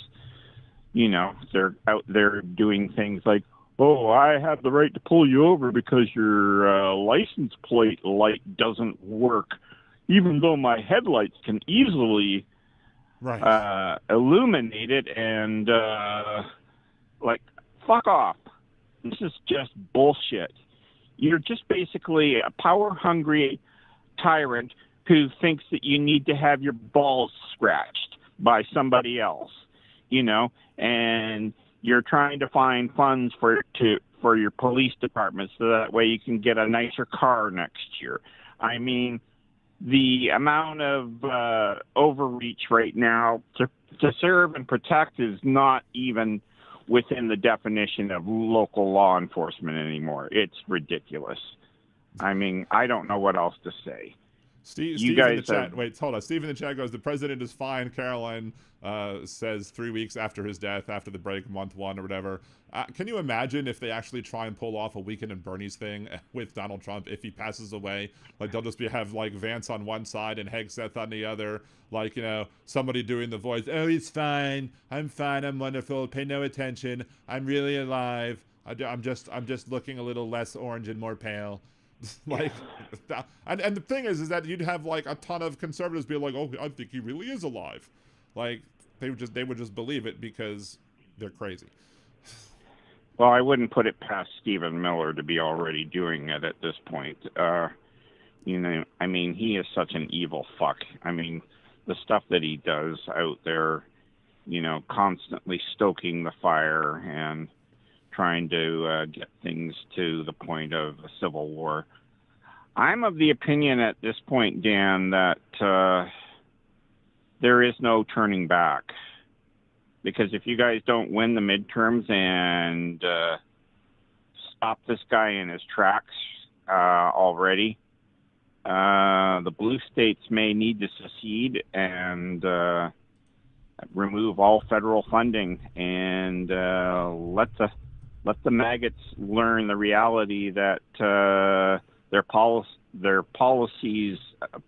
You know, they're out there doing things like, oh, I have the right to pull you over because your license plate light doesn't work, even though my headlights can easily illuminate it. And, like, fuck off. This is just bullshit. You're just basically a power-hungry tyrant who thinks that you need to have your balls scratched by somebody else, you know, and you're trying to find funds for your police department so that way you can get a nicer car next year. I mean, the amount of overreach right now to serve and protect is not even within the definition of local law enforcement anymore. It's ridiculous. I mean, I don't know what else to say. Steve in the chat. Wait, hold on. Steve in the chat goes, the president is fine. Carlin says 3 weeks after his death, after the break, month one or whatever. Can you imagine if they actually try and pull off a Weekend in Bernie's thing with Donald Trump if he passes away? Like, they'll just have like Vance on one side and Hegseth on the other. Like, you know, somebody doing the voice. Oh, he's fine. I'm fine. I'm wonderful. Pay no attention. I'm really alive. I'm just looking a little less orange and more pale. Like, and the thing is that you'd have like a ton of conservatives be like, oh, I think he really is alive. Like, they would just believe it because they're crazy. Well, I wouldn't put it past Stephen Miller to be already doing it at this point. You know, I mean, he is such an evil fuck. I mean, the stuff that he does out there, you know, constantly stoking the fire and trying to get things to the point of a civil war. I'm of the opinion at this point, Dan, that there is no turning back. Because if you guys don't win the midterms and stop this guy in his tracks already, the blue states may need to secede and remove all federal funding and let the maggots learn the reality that their policies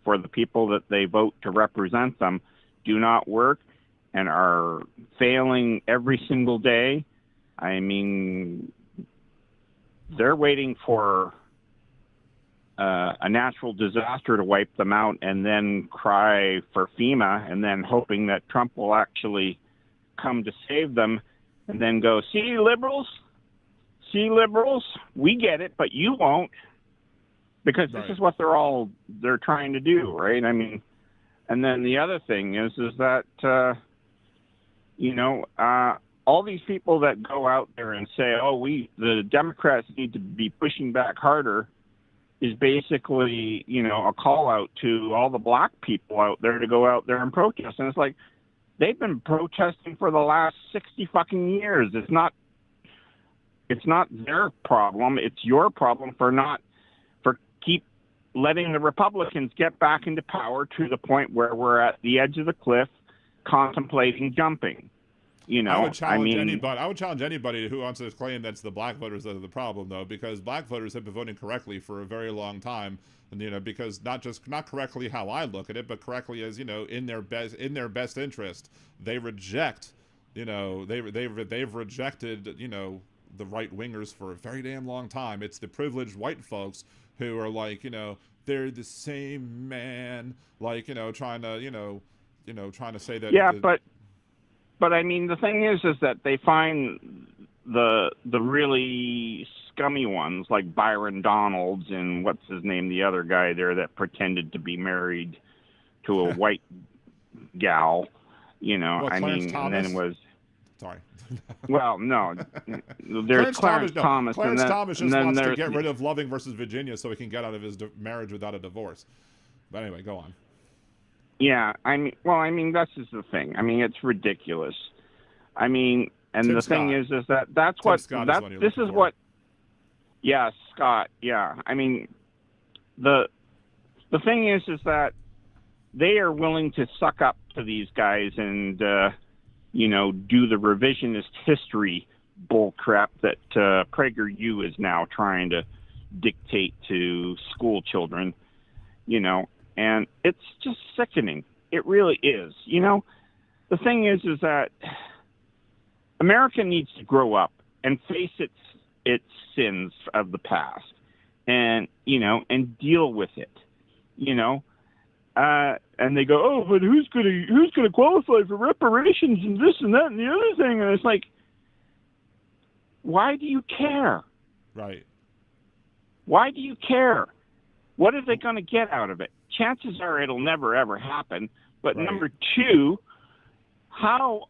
for the people that they vote to represent them do not work and are failing every single day. I mean, they're waiting for a natural disaster to wipe them out and then cry for FEMA and then hoping that Trump will actually come to save them and then go, see, liberals, we get it, but you won't, because this is what they're trying to do, right? I mean, and then the other thing is that, all these people that go out there and say, the Democrats need to be pushing back harder, is basically, a call out to all the black people out there to go out there and protest. And it's like, they've been protesting for the last 60 fucking years. It's not their problem. It's your problem for keep letting the Republicans get back into power to the point where we're at the edge of the cliff contemplating jumping. I would challenge anybody who wants to claim that's the black voters that are the problem, though, because black voters have been voting correctly for a very long time, and because not correctly how I look at it, but correctly as in their best interest. They reject, they've rejected the right wingers for a very damn long time. It's the privileged white folks who are like they're the same man, like trying to say that. But I mean, the thing is that they find the really scummy ones like Byron Donalds and what's his name, the other guy there that pretended to be married to a white gal, Clarence Thomas? And then was. Sorry. Well, no, there's Clarence Thomas. Clarence Thomas just wants to get rid of of Loving versus Virginia so he can get out of his marriage without a divorce. But anyway, go on. Yeah, I mean, that's just the thing. I mean, it's ridiculous. I mean, and Tim the Scott. Thing is that's what this is what. Yeah, Scott. Yeah, I mean, the thing is that they are willing to suck up to these guys and do the revisionist history bull crap that PragerU is now trying to dictate to school children. And it's just sickening. It really is. The thing is that America needs to grow up and face its sins of the past, and deal with it. And they go, but who's gonna qualify for reparations and this and that and the other thing? And it's like, why do you care? Right. Why do you care? What are they going to get out of it? Chances are it'll never, ever happen. But right. Number two, how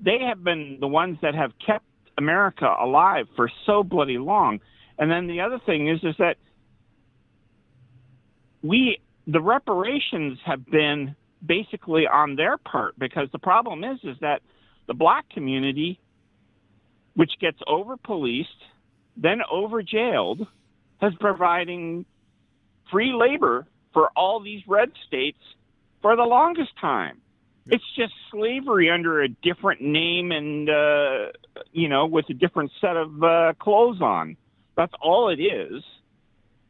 they have been the ones that have kept America alive for so bloody long. And then the other thing is that the reparations have been basically on their part, because the problem is that the black community, which gets over-policed, then over-jailed, has providing free labor for all these red states for the longest time. It's just slavery under a different name and, with a different set of clothes on. That's all it is.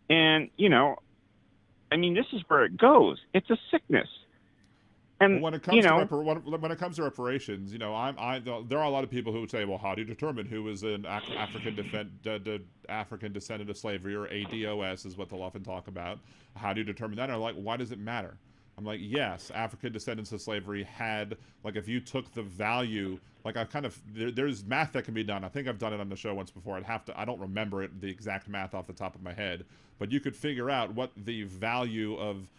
And, this is where it goes. It's a sickness. And when it comes to reparations, there are a lot of people who would say, well, how do you determine who is an African descendant of slavery, or ADOS is what they'll often talk about. How do you determine that? And I'm like, why does it matter? I'm like, yes, African descendants of slavery had, like, if you took the value, like, there's math that can be done. I think I've done it on the show once before. I don't remember the exact math off the top of my head, but you could figure out what the value of,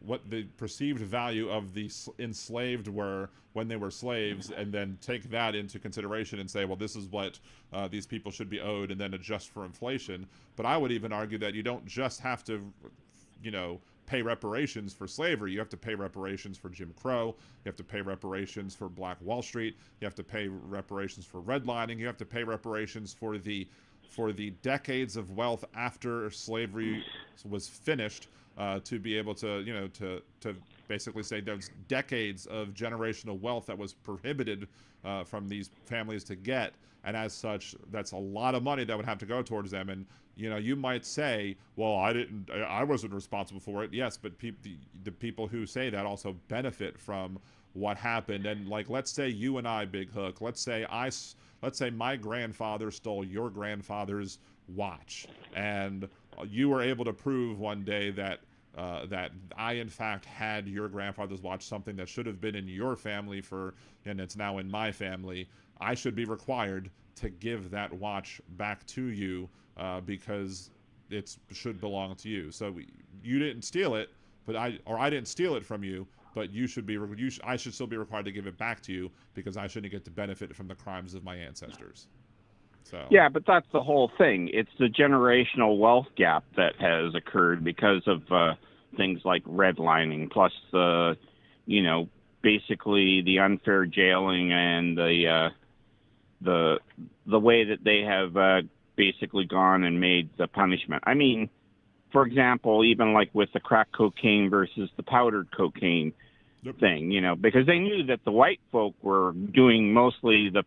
what the perceived value of the enslaved were when they were slaves, and then take that into consideration and say, well, this is what these people should be owed, and then adjust for inflation. But I would even argue that you don't just have to, pay reparations for slavery. You have to pay reparations for Jim Crow. You have to pay reparations for Black Wall Street. You have to pay reparations for redlining. You have to pay reparations for the decades of wealth after slavery was finished to be able to, to basically say there's decades of generational wealth that was prohibited from these families to get. And as such, that's a lot of money that would have to go towards them. And, you might say, well, I wasn't responsible for it. Yes, but the people who say that also benefit from what happened. And like, let's say you and I, Big Hook, let's say my grandfather stole your grandfather's watch, and you were able to prove one day that that I, in fact, had your grandfather's watch, something that should have been in your family and it's now in my family. I should be required to give that watch back to you because it should belong to you. So you didn't steal it, but I didn't steal it from you, but I should still be required to give it back to you because I shouldn't get to benefit from the crimes of my ancestors. So. Yeah, but that's the whole thing. It's the generational wealth gap that has occurred because of things like redlining, plus basically the unfair jailing and the way that they have basically gone and made the punishment. I mean, for example, even like with the crack cocaine versus the powdered cocaine thing, because they knew that the white folk were doing mostly the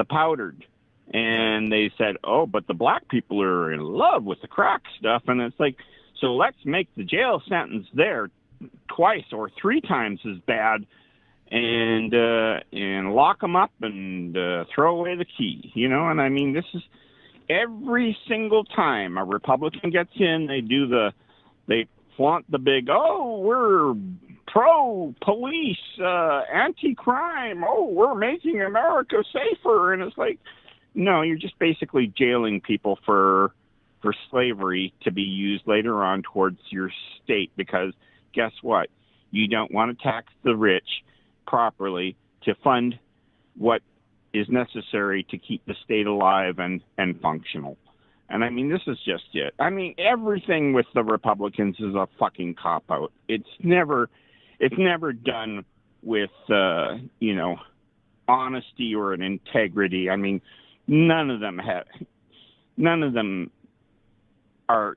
powdered, and they said, oh, but the black people are in love with the crack stuff, and it's like, so let's make the jail sentence there twice or three times as bad, and lock them up and throw away the key, and I mean, this is every single time a Republican gets in, they flaunt the big, oh, we're pro-police, anti-crime, oh, we're making America safer. And it's like, no, you're just basically jailing people for slavery to be used later on towards your state, because guess what? You don't want to tax the rich properly to fund what is necessary to keep the state alive and functional. And I mean, this is just it. I mean, everything with the Republicans is a fucking cop-out. It's never done with, honesty or an integrity. I mean, none of them are,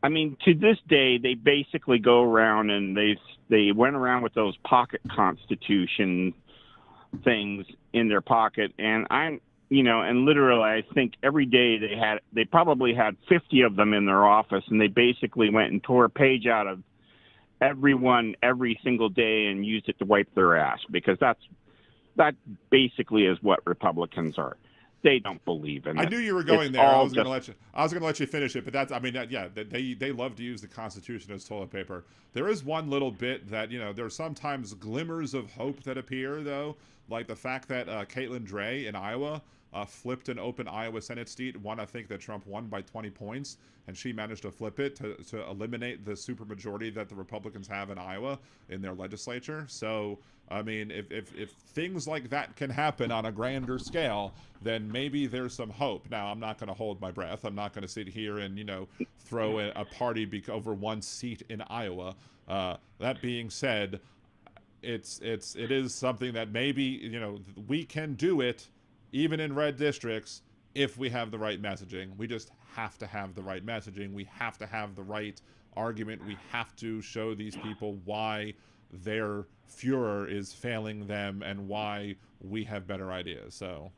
I mean, to this day, they basically go around and they went around with those pocket constitution things in their pocket, and and literally I think every day they probably had 50 of them in their office, and they basically went and tore a page out of everyone every single day and used it to wipe their ass, because that basically is what Republicans are. They don't believe in it. I knew you were going there. I was going to let you finish it, but they love to use the Constitution as toilet paper. There is one little bit that, there's sometimes glimmers of hope that appear, though, like the fact that Caitlin Dray in Iowa flipped an open Iowa Senate seat, I think that Trump won by 20 points, and she managed to flip it to eliminate the supermajority that the Republicans have in Iowa in their legislature. So, I mean, if things like that can happen on a grander scale, then maybe there's some hope. Now, I'm not going to hold my breath. I'm not going to sit here and, throw a party over one seat in Iowa. That being said, it is something that maybe, we can do it even in red districts if we have the right messaging. We just have to have the right messaging. We have to have the right argument. We have to show these people why their Fuhrer is failing them and why we have better ideas. So,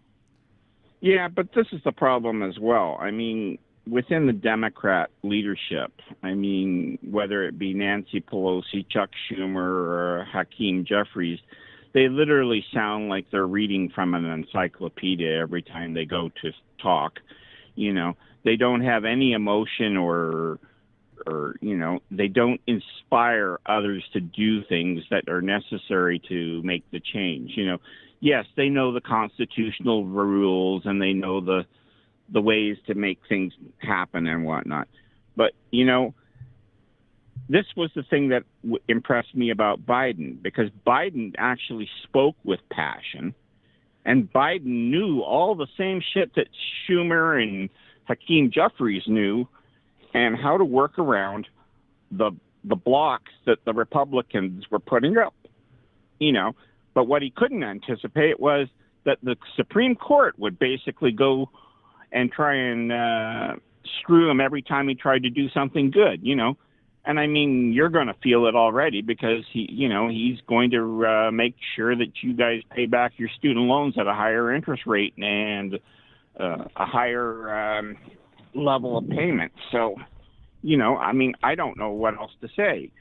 yeah, but this is the problem as well. I mean, within the Democrat leadership, I mean, whether it be Nancy Pelosi, Chuck Schumer, or Hakeem Jeffries, they literally sound like they're reading from an encyclopedia every time they go to talk. They don't have any emotion or they don't inspire others to do things that are necessary to make the change. Yes, they know the constitutional rules and they know the ways to make things happen and whatnot. But, this was the thing that impressed me about Biden, because Biden actually spoke with passion, and Biden knew all the same shit that Schumer and Hakeem Jeffries knew, and how to work around the blocks that the Republicans were putting up. But what he couldn't anticipate was that the Supreme Court would basically go and try and screw him every time he tried to do something good, you know. And I mean, you're going to feel it already because he's going to make sure that you guys pay back your student loans at a higher interest rate and a higher level of payment. So, you know, I mean, I don't know what else to say.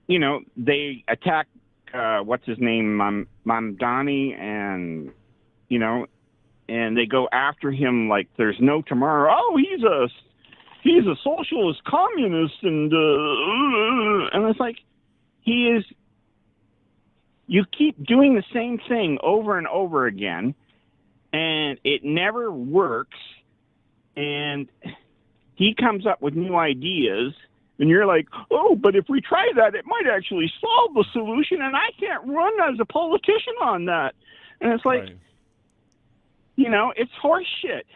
They attack what's his name, Mamdani, and you know. And they go after him like there's no tomorrow. Oh, he's a socialist communist, and it's like he is. You keep doing the same thing over and over again, and it never works. And he comes up with new ideas, and you're like, oh, but if we try that, it might actually solve the solution, and I can't run as a politician on that. And it's like. Right. You know, it's horse shit.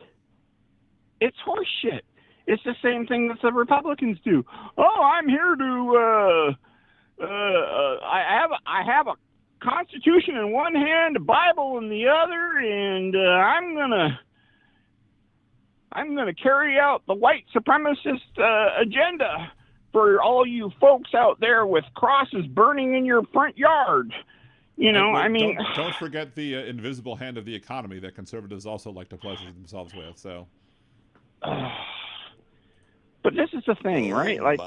It's horse shit. It's the same thing that the Republicans do. Oh, I'm here to. I have a Constitution in one hand, a Bible in the other, and I'm gonna carry out the white supremacist agenda for all you folks out there with crosses burning in your front yard. You know, I mean... Don't forget the invisible hand of the economy that conservatives also like to pleasure themselves with, so... But this is the thing, right? Like,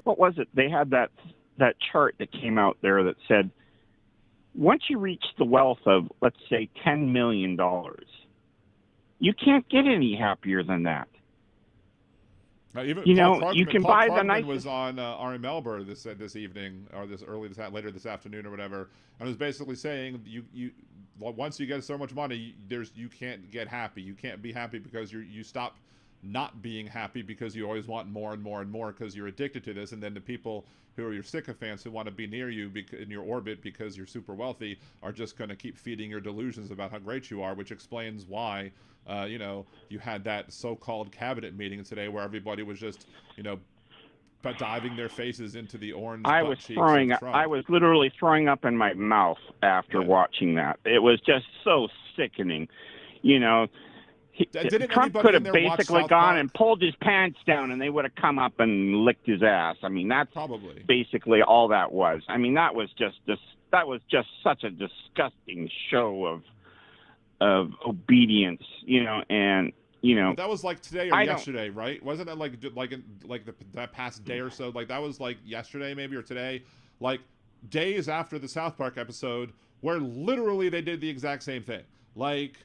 what was it? They had that chart that came out there that said, once you reach the wealth of, let's say, $10 million, you can't get any happier than that. Even you Paul know, Krugman, you can Paul buy Krugman the nice. Was on R.M. Elber this evening, or later this afternoon, or whatever, and was basically saying you once you get so much money, you can't get happy. You can't be happy because you stop not being happy because you always want more and more and more because you're addicted to this, and then the people who are your sycophants who want to be near you in your orbit because you're super wealthy are just going to keep feeding your delusions about how great you are, which explains why you had that so-called cabinet meeting today where everybody was just diving their faces into the orange. I was literally throwing up in my mouth after watching that. It was just so sickening, you know. Trump could have basically gone and pulled his pants down, and they would have come up and licked his ass. I mean, that's probably basically all that was. I mean, that was just such a disgusting show of obedience, you know, and you know. But that was like today or yesterday, right? Wasn't it that past day or so? Like that was like yesterday, maybe, or today, like days after the South Park episode, where literally they did the exact same thing, like.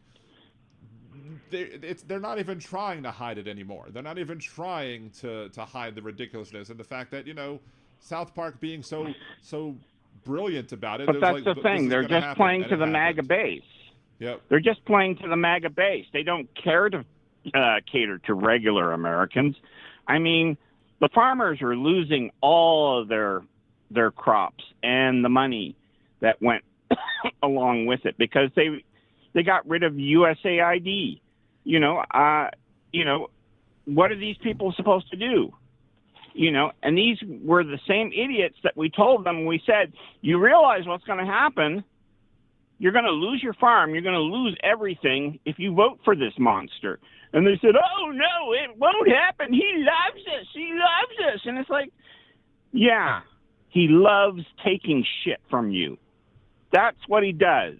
They're not even trying to hide it anymore. They're not even trying to hide the ridiculousness and the fact that, you know, South Park being so brilliant about it. But that's the thing. They're just playing to the MAGA base. Yep. They're just playing to the MAGA base. They don't care to cater to regular Americans. I mean, the farmers are losing all of their crops and the money that went along with it because they got rid of USAID. You know, what are these people supposed to do? You know, and these were the same idiots that we told them. We said, you realize what's going to happen. You're going to lose your farm. You're going to lose everything if you vote for this monster. And they said, oh, no, it won't happen. He loves us. He loves us. And it's like, yeah, he loves taking shit from you. That's what he does.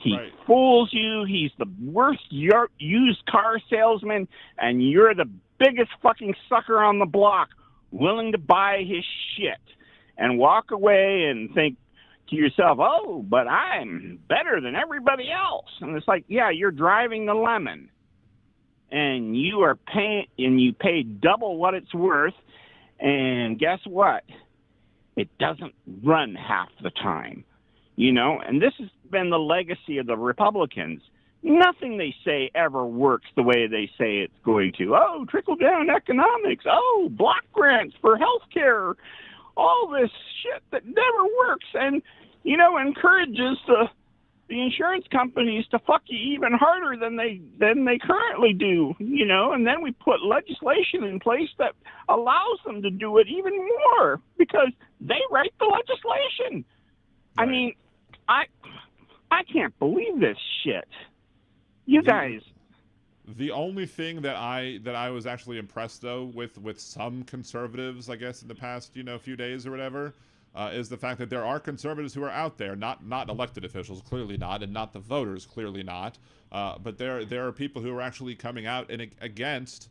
He fools you. He's the worst used car salesman, and you're the biggest fucking sucker on the block, willing to buy his shit and walk away and think to yourself, oh, but I'm better than everybody else. And it's like, yeah, you're driving the lemon, and you are paying, and you pay double what it's worth, and guess what? It doesn't run half the time. You know, and this has been the legacy of the Republicans. Nothing they say ever works the way they say it's going to. Oh, trickle-down economics. Oh, block grants for health care. All this shit that never works and, you know, encourages the insurance companies to fuck you even harder than they currently do, you know, and then we put legislation in place that allows them to do it even more because they write the legislation. Right. I mean, I can't believe this shit. You guys. The only thing that I was actually impressed though with some conservatives, I guess, in the past few days or whatever, is the fact that there are conservatives who are out there, not elected officials, clearly not, and not the voters, clearly not, but there are people who are actually coming out and against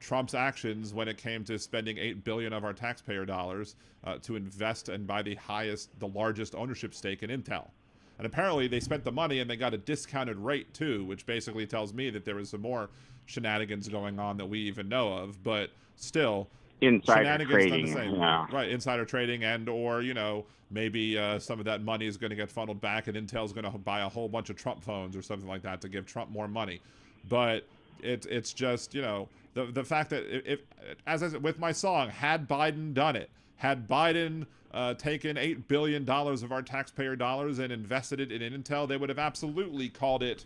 Trump's actions when it came to spending $8 billion of our taxpayer dollars to invest and buy the largest ownership stake in Intel. And apparently they spent the money and they got a discounted rate too, which basically tells me that there was some more shenanigans going on that we even know of. But still, insider trading, the same. Yeah. Right, insider trading, and or maybe some of that money is going to get funneled back, and Intel's going to buy a whole bunch of Trump phones or something like that to give Trump more money. But it's just the fact that if, as I said with my song, had Biden done it, had Biden taken $8 billion of our taxpayer dollars and invested it in Intel, they would have absolutely called it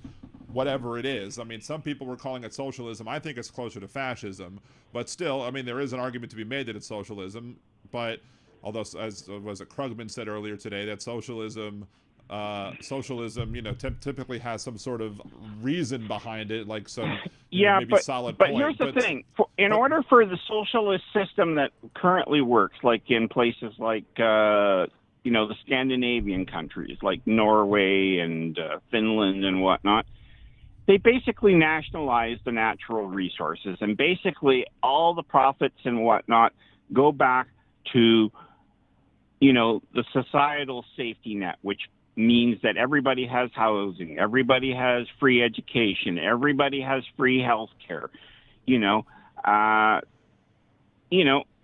whatever it is. I mean, some people were calling it socialism. I think it's closer to fascism. But still, I mean, there is an argument to be made that it's socialism. But although, as was it Krugman said earlier today, that socialism typically has some sort of reason behind it, like some maybe solid but point. Here's the thing. In order for the socialist system that currently works, like in places like the Scandinavian countries, like Norway and Finland and whatnot, they basically nationalize the natural resources, and basically all the profits and whatnot go back to the societal safety net, which means that everybody has housing, everybody has free education, everybody has free health care,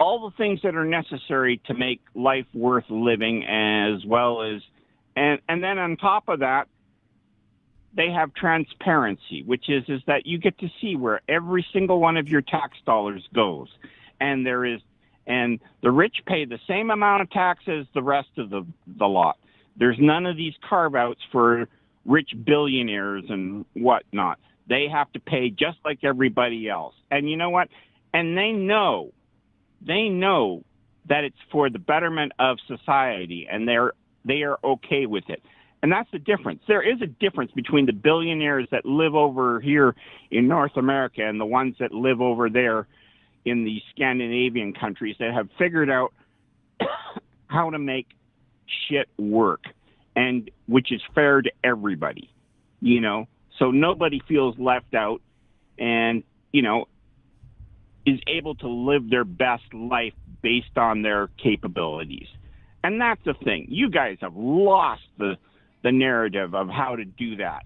all the things that are necessary to make life worth living, as well as, and then on top of that, they have transparency, which is that you get to see where every single one of your tax dollars goes, and the rich pay the same amount of tax as the rest of the lot. There's none of these carve-outs for rich billionaires and whatnot. They have to pay just like everybody else. And you know what? And they know that it's for the betterment of society, and they are okay with it. And that's the difference. There is a difference between the billionaires that live over here in North America and the ones that live over there in the Scandinavian countries that have figured out how to make shit work, and which is fair to everybody, so nobody feels left out, and is able to live their best life based on their capabilities. And that's the thing. You guys have lost the narrative of how to do that.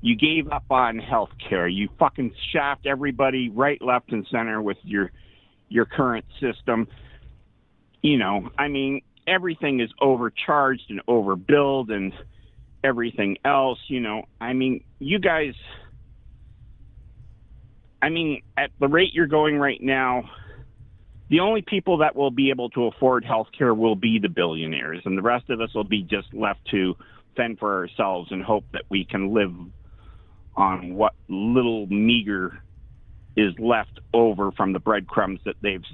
You gave up on health care. You fucking shaft everybody right, left, and center with your current system. Everything is overcharged and overbilled and everything else, you guys, at the rate you're going right now, the only people that will be able to afford health care will be the billionaires, and the rest of us will be just left to fend for ourselves and hope that we can live on what little meager is left over from the breadcrumbs that they've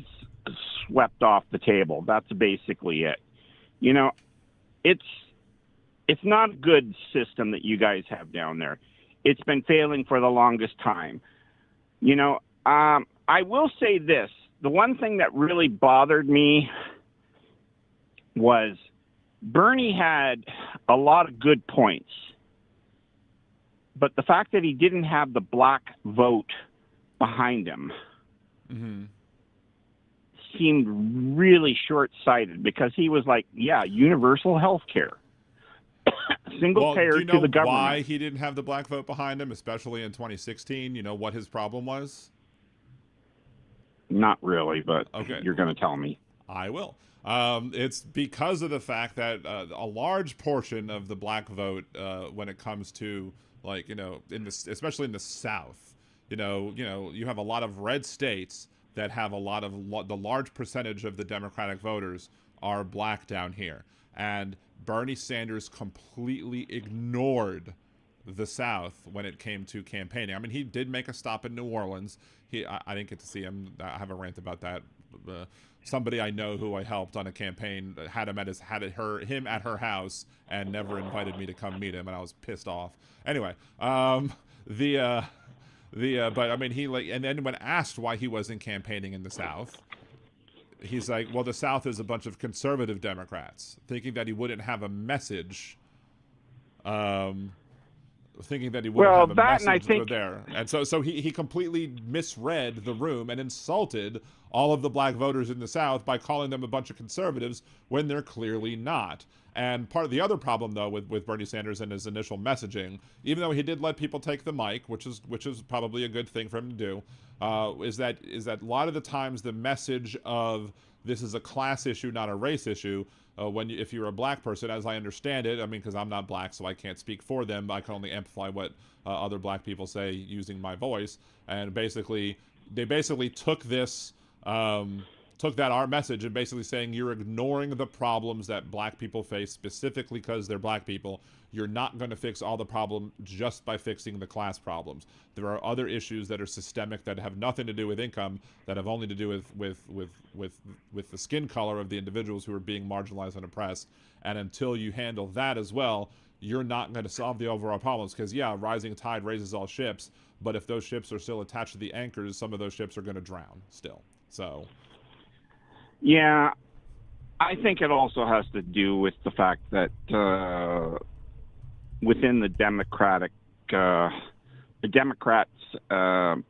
swept off the table. That's basically it. It's not a good system that you guys have down there. It's been failing for the longest time. I will say this. The one thing that really bothered me was Bernie had a lot of good points, but the fact that he didn't have the black vote behind him seemed really short-sighted, because he was like, universal health care. Single payer to the government. Do you know why he didn't have the black vote behind him, especially in 2016? You know what his problem was? Not really, but okay. You're going to tell me. I will. It's because of the fact that a large portion of the black vote, when it comes to, especially in the South, you have a lot of red states that have a lot of the large percentage of the Democratic voters are black down here. And Bernie Sanders completely ignored the South when it came to campaigning. I mean, he did make a stop in New Orleans. I didn't get to see him. I have a rant about that somebody I know who I helped on a campaign had him at her house and never invited me to come meet him, and I was pissed off. Anyway, but I mean, and then when asked why he wasn't campaigning in the South, he's like, well, the South is a bunch of conservative Democrats, thinking that he wouldn't have a message. Thinking that he wouldn't have a message there. And so he completely misread the room and insulted all of the black voters in the South by calling them a bunch of conservatives when they're clearly not. And part of the other problem, though, with Bernie Sanders and his initial messaging, even though he did let people take the mic, which is probably a good thing for him to do, is that a lot of the times the message of this is a class issue, not a race issue, if you're a black person, as I understand it, I mean, because I'm not black, so I can't speak for them, I can only amplify what other black people say using my voice. And they basically took our message and basically saying you're ignoring the problems that black people face specifically because they're black people. You're not going to fix all the problem just by fixing the class problems. There are other issues that are systemic that have nothing to do with income, that have only to do with the skin color of the individuals who are being marginalized and oppressed. And until you handle that as well, you're not going to solve the overall problems. Because yeah, rising tide raises all ships, but if those ships are still attached to the anchors, some of those ships are going to drown still. So yeah, I think it also has to do with the fact that within the Democrats'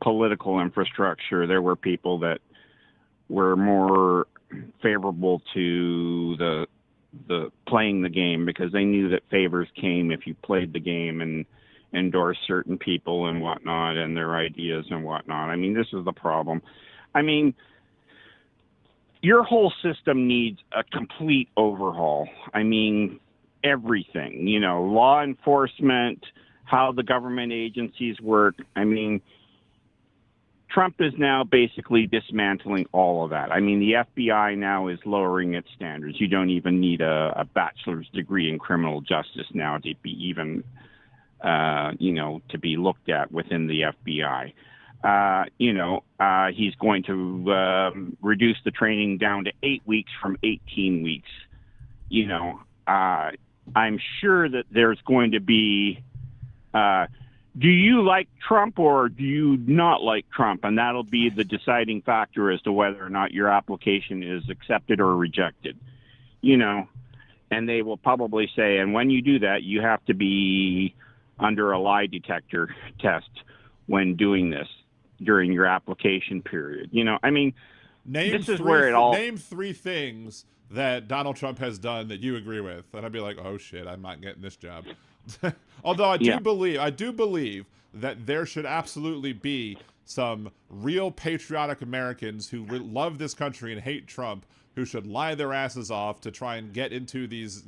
political infrastructure, there were people that were more favorable to the playing the game because they knew that favors came if you played the game and endorsed certain people and whatnot and their ideas and whatnot. I mean, this is the problem. I mean, your whole system needs a complete overhaul. I mean, everything, law enforcement, how the government agencies work. I mean, Trump is now basically dismantling all of that. I mean, the FBI now is lowering its standards. You don't even need a bachelor's degree in criminal justice now to be even, to be looked at within the FBI. He's going to reduce the training down to 8 weeks from 18 weeks. I'm sure that there's going to be, do you like Trump or do you not like Trump? And that'll be the deciding factor as to whether or not your application is accepted or rejected, and they will probably say, and when you do that, you have to be under a lie detector test when doing this during your application period. I mean, name three things that Donald Trump has done that you agree with, and I'd be like, oh shit, I'm not getting this job. Although I do believe that there should absolutely be some real patriotic Americans who love this country and hate Trump, who should lie their asses off to try and get into these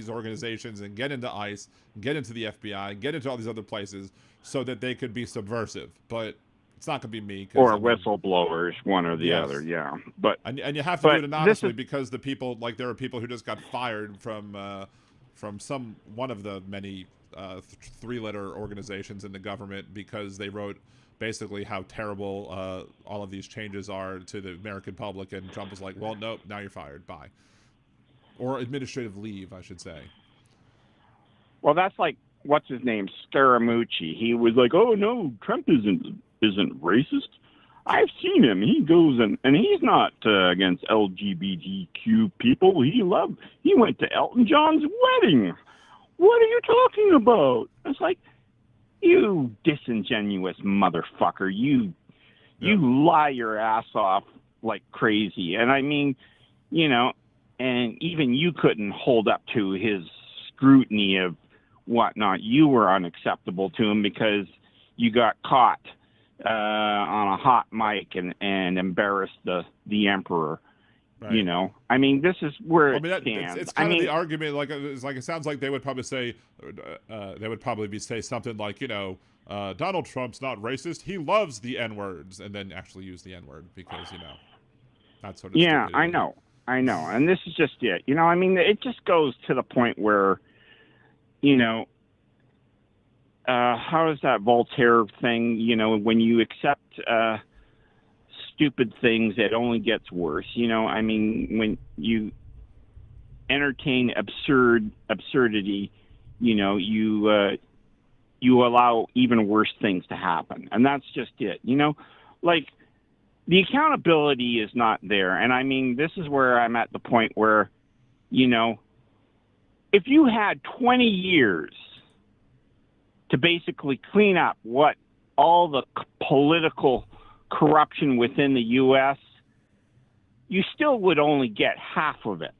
organizations and get into ICE, get into the FBI, get into all these other places so that they could be subversive. But it's not going to be me. Or whistleblowers, one or the other, yeah. But and you have to do it anonymously because the people, like there are people who just got fired from one of the many three-letter organizations in the government because they wrote basically how terrible all of these changes are to the American public, and Trump was like, well, nope, now you're fired, bye. Or administrative leave, I should say. Well, that's like, what's his name, Scaramucci. He was like, oh, no, Trump isn't racist. I've seen him. He goes and he's not against LGBTQ people. He went to Elton John's wedding. What are you talking about? It's like, you disingenuous motherfucker. You lie your ass off like crazy. And I mean, and even you couldn't hold up to his scrutiny of whatnot. You were unacceptable to him because you got caught on a hot mic and embarrassed the emperor. Right. I mean, this is where it stands. It's kind of the argument. It sounds like they would probably say, say something like, Donald Trump's not racist. He loves the N-words, and then actually use the N-word because that's sort of. Yeah, stupidity. I know, and this is just it. I mean, it just goes to the point where, how is that Voltaire thing? When you accept stupid things, it only gets worse. I mean, when you entertain absurdity, you allow even worse things to happen. And that's just it. Like, the accountability is not there. And I mean, this is where I'm at the point where, if you had 20 years to basically clean up what all the political corruption within the U.S., you still would only get half of it.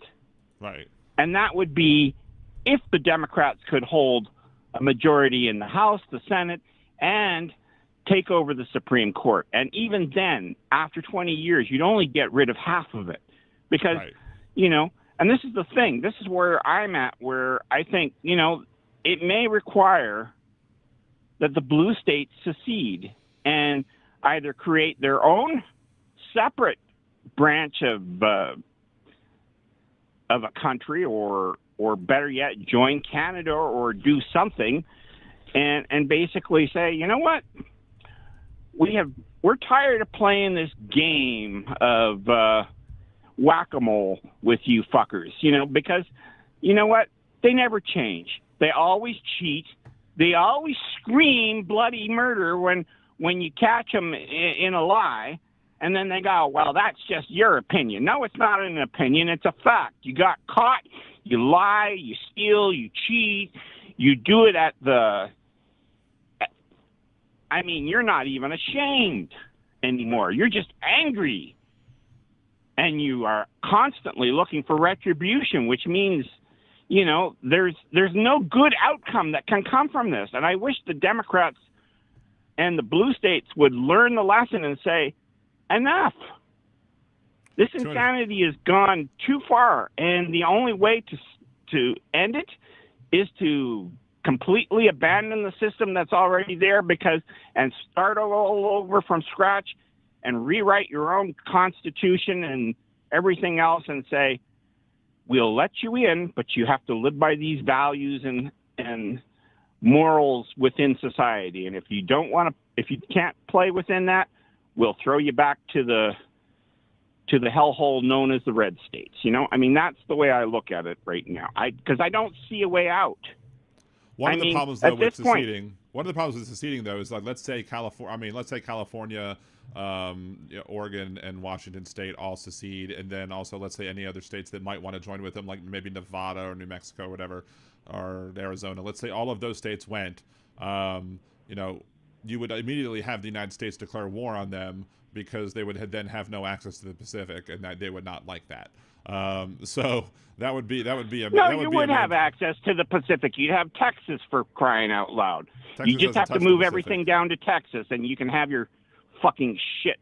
Right. And that would be if the Democrats could hold a majority in the House, the Senate, and take over the Supreme Court. And even then, after 20 years, you'd only get rid of half of it. Because, right. And this is the thing. This is where I'm at, where I think, it may require that the blue states secede and either create their own separate branch of a country, or better yet, join Canada or do something, and basically say, you know what, we're tired of playing this game of whack-a-mole with you fuckers, because you know what? They never change. They always cheat. They always scream bloody murder when you catch them in a lie, and then they go, well, that's just your opinion. No, it's not an opinion. It's a fact. You got caught. You lie. You steal. You cheat. You do it you're not even ashamed anymore. You're just angry. And you are constantly looking for retribution, which means, there's no good outcome that can come from this. And I wish the Democrats and the blue states would learn the lesson and say, enough. This insanity has gone too far. And the only way to end it is to completely abandon the system that's already there and start all over from scratch and rewrite your own constitution and everything else and say, we'll let you in, but you have to live by these values and morals within society. And if you can't play within that, we'll throw you back to the hellhole known as the red states. That's the way I look at it right now. Because I don't see a way out. One of the problems with seceding, though, is like, let's say California, Oregon and Washington State all secede, and then also let's say any other states that might want to join with them, like maybe Nevada or New Mexico or whatever, or Arizona. Let's say all of those states went. You would immediately have the United States declare war on them, because they would then have no access to the Pacific, and that they would not like that. So that would be a no. You would have access to the Pacific. You'd have Texas, for crying out loud. You just have to move everything down to Texas, and you can have your fucking shit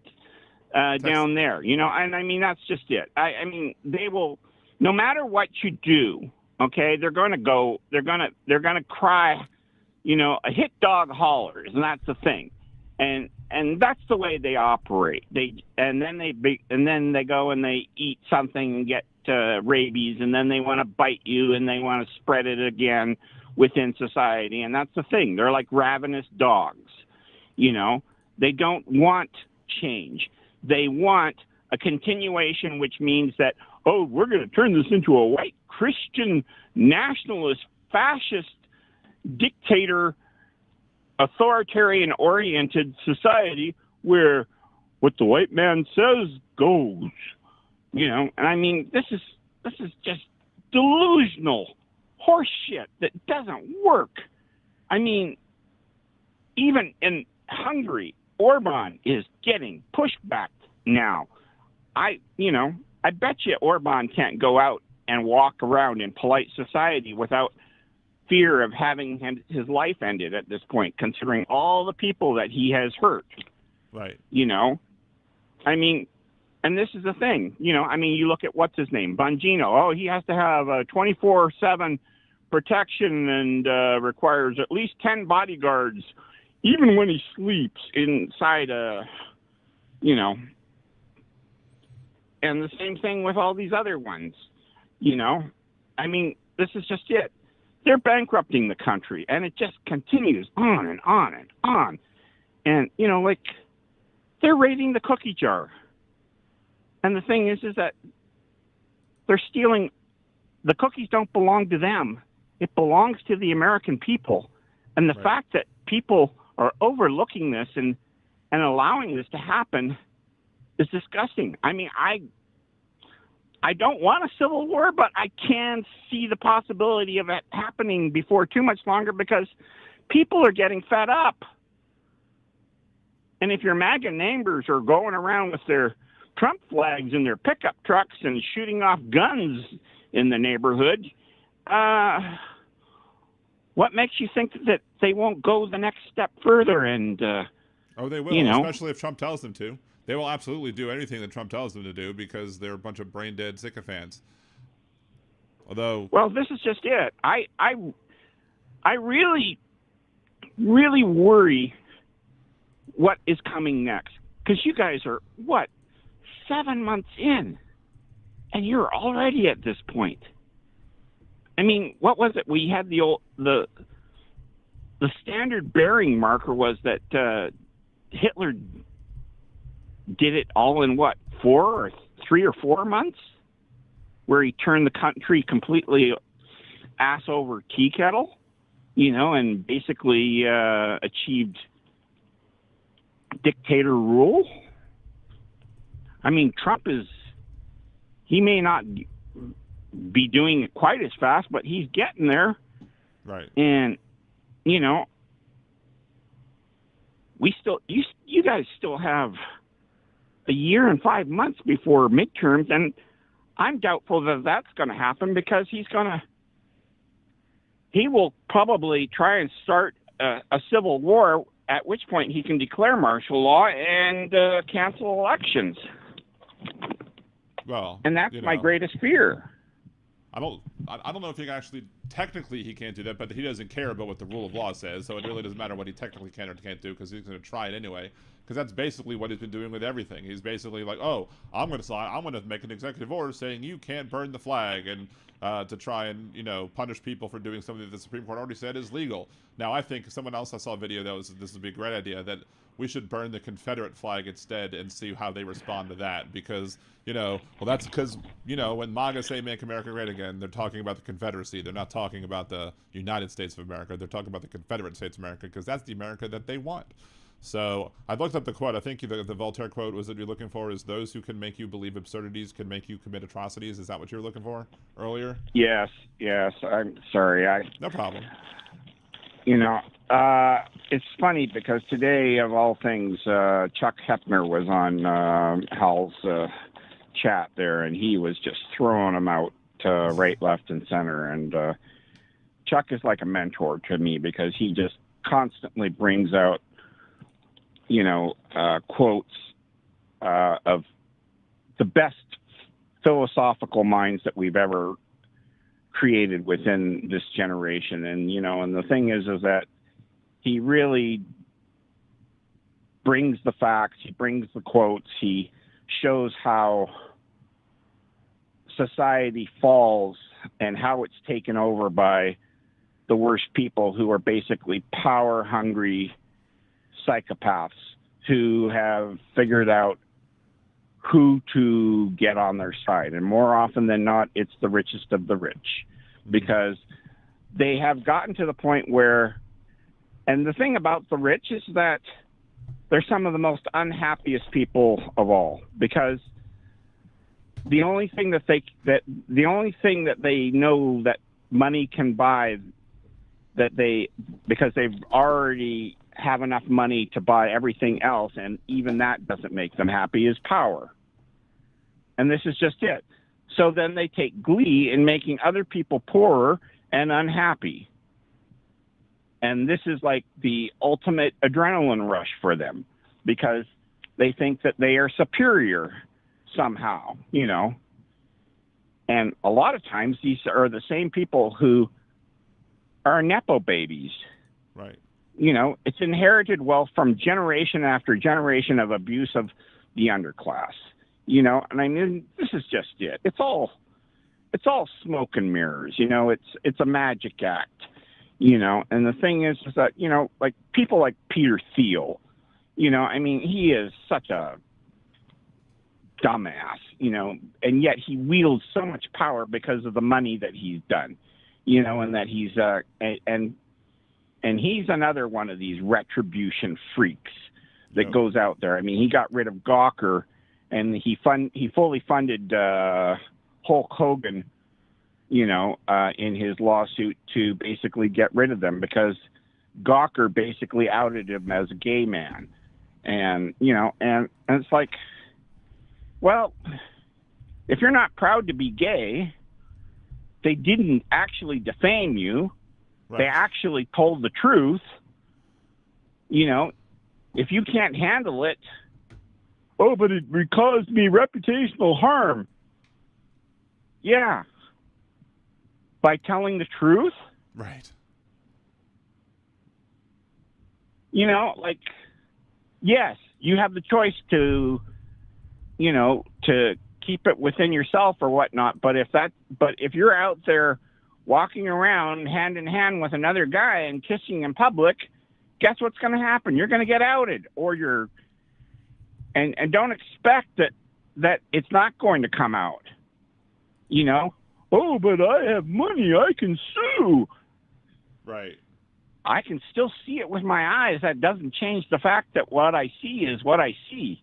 down there. And that's just it. They will, no matter what you do. Okay, they're going to cry. A hit dog hollers, and that's the thing. And that's the way they operate. And then they go and they eat something and get rabies, and then they want to bite you and they want to spread it again within society. And that's the thing. They're like ravenous dogs. They don't want change. They want a continuation, which means that, we're going to turn this into a white Christian nationalist fascist dictator authoritarian-oriented society where what the white man says goes. And this is just delusional horseshit that doesn't work. Even in Hungary, Orban is getting pushback now. I bet you Orban can't go out and walk around in polite society without fear of having his life ended at this point, considering all the people that he has hurt. Right. And this is the thing, you look at what's his name, Bongino. He has to have a 24/7 protection and requires at least 10 bodyguards, even when he sleeps inside and the same thing with all these other ones, this is just it. They're bankrupting the country, and it just continues on and on and on. And, they're raiding the cookie jar. And the thing is that they're stealing. The cookies don't belong to them. It belongs to the American people. And the fact that people are overlooking this and allowing this to happen is disgusting. I mean, I don't want a civil war, but I can see the possibility of it happening before too much longer because people are getting fed up. And if your MAGA neighbors are going around with their Trump flags in their pickup trucks and shooting off guns in the neighborhood, what makes you think that they won't go the next step further? And oh, they will, especially if Trump tells them to. They will absolutely do anything that Trump tells them to do because they're a bunch of brain-dead sycophants. Although, well, this is just it. I really, really worry what is coming next because you guys are 7 months in, and you're already at this point. I mean, what was it? We had the standard bearing marker was that Hitler did it all in 3 or 4 months, where he turned the country completely ass over tea kettle, and basically achieved dictator rule. I mean, Trump he may not be doing it quite as fast, but he's getting there. Right. And, you guys still have a year and 5 months before midterms, and I'm doubtful that that's going to happen because he will probably try and start a civil war, at which point he can declare martial law and cancel elections. Well, and that's my greatest fear. I don't know if he technically he can't do that, but he doesn't care about what the rule of law says, so it really doesn't matter what he technically can or can't do because he's going to try it anyway. Because that's basically what he's been doing with everything. He's basically like, oh, I'm going to make an executive order saying you can't burn the flag, and to try and punish people for doing something that the Supreme Court already said is legal. Now, I think I saw a video this would be a great idea that we should burn the Confederate flag instead and see how they respond to that. Because that's because when MAGA say "Make America Great Again," they're talking about the Confederacy. They're not talking about the United States of America. They're talking about the Confederate States of America because that's the America that they want. So I looked up the quote. I think the Voltaire quote was that you're looking for is those who can make you believe absurdities can make you commit atrocities. Is that what you were looking for earlier? Yes. I'm sorry. No problem. It's funny because today, of all things, Chuck Hepner was on Hal's chat there, and he was just throwing them out right, left, and center. And Chuck is like a mentor to me because he just constantly brings out quotes of the best philosophical minds that we've ever created within this generation. And, and the thing is that he really brings the facts, he brings the quotes, he shows how society falls and how it's taken over by the worst people who are basically power-hungry psychopaths who have figured out who to get on their side. And more often than not, it's the richest of the rich, because they have gotten to the point where, and the thing about the rich is that they're some of the most unhappiest people of all, because the only thing that they know that money can buy, because they've already have enough money to buy everything else, and even that doesn't make them happy, is power. And this is just it. So then they take glee in making other people poorer and unhappy. And this is like the ultimate adrenaline rush for them, because they think that they are superior somehow, And a lot of times these are the same people who are Nepo babies. Right. It's inherited wealth from generation after generation of abuse of the underclass. And I mean, this is just it. It's all smoke and mirrors. It's a magic act. And the thing is that like people like Peter Thiel. I mean, he is such a dumbass, and yet he wields so much power because of the money that he's done, and that he's and he's another one of these retribution freaks that goes out there. I mean, he got rid of Gawker, and he fully funded Hulk Hogan, in his lawsuit to basically get rid of them because Gawker basically outed him as a gay man. And, and it's like, well, if you're not proud to be gay, they didn't actually defame you. Right. They actually told the truth. If you can't handle it, but it caused me reputational harm. Yeah. By telling the truth? Right. Yes, you have the choice to keep it within yourself or whatnot. But if you're out there walking around hand in hand with another guy and kissing in public, guess what's going to happen? You're going to get outed, or and don't expect that it's not going to come out. Oh, but I have money, I can sue. Right. I can still see it with my eyes. That doesn't change the fact that what I see is what I see.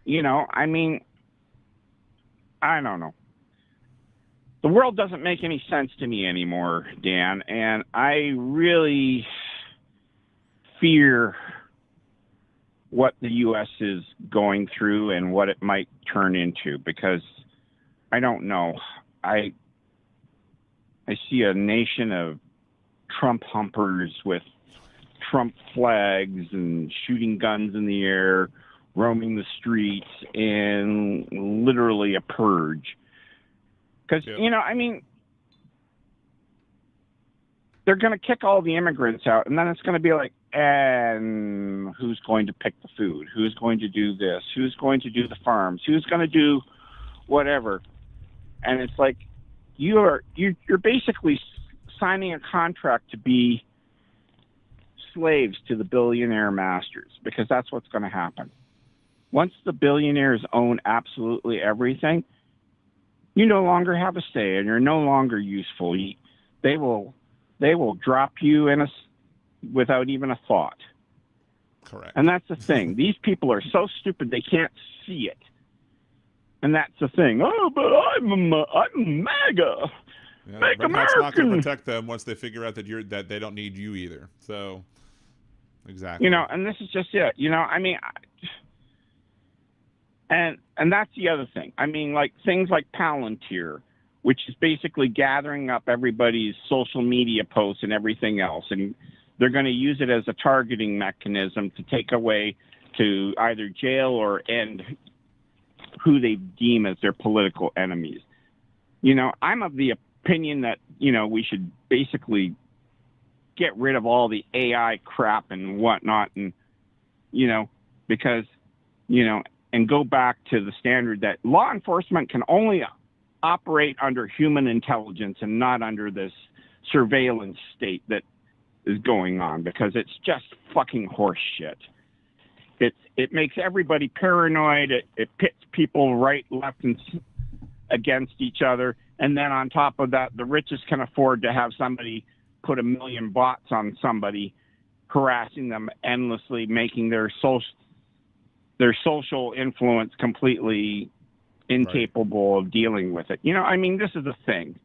I mean, I don't know. The world doesn't make any sense to me anymore, Dan, and I really fear what the U.S. is going through and what it might turn into, because I don't know. I see a nation of Trump humpers with Trump flags and shooting guns in the air, roaming the streets, and literally a purge. Because, I mean, they're going to kick all the immigrants out, and then it's going to be like, and who's going to pick the food? Who's going to do this? Who's going to do the farms? Who's going to do whatever? And it's like, you're basically signing a contract to be slaves to the billionaire masters, because that's what's going to happen. Once the billionaires own absolutely everything, you no longer have a say, and you're no longer useful. They will drop you without even a thought. Correct. And that's the thing. These people are so stupid they can't see it. And that's the thing. Oh, but I'm MAGA. Yeah, Make but American. that's not going to protect them once they figure out that they don't need you either. So, exactly. And this is just it. I mean, and that's the other thing. I mean, like things like Palantir, which is basically gathering up everybody's social media posts and everything else, and they're going to use it as a targeting mechanism to take away, to either jail or end who they deem as their political enemies. I'm of the opinion that, we should basically get rid of all the AI crap and whatnot, and, because, and go back to the standard that law enforcement can only operate under human intelligence and not under this surveillance state that is going on, because it's just fucking horse shit. It makes everybody paranoid. It pits people right, left, and against each other. And then on top of that, the richest can afford to have somebody put 1 million bots on somebody, harassing them endlessly, making their social influence completely incapable of dealing with it. I mean, this is the thing.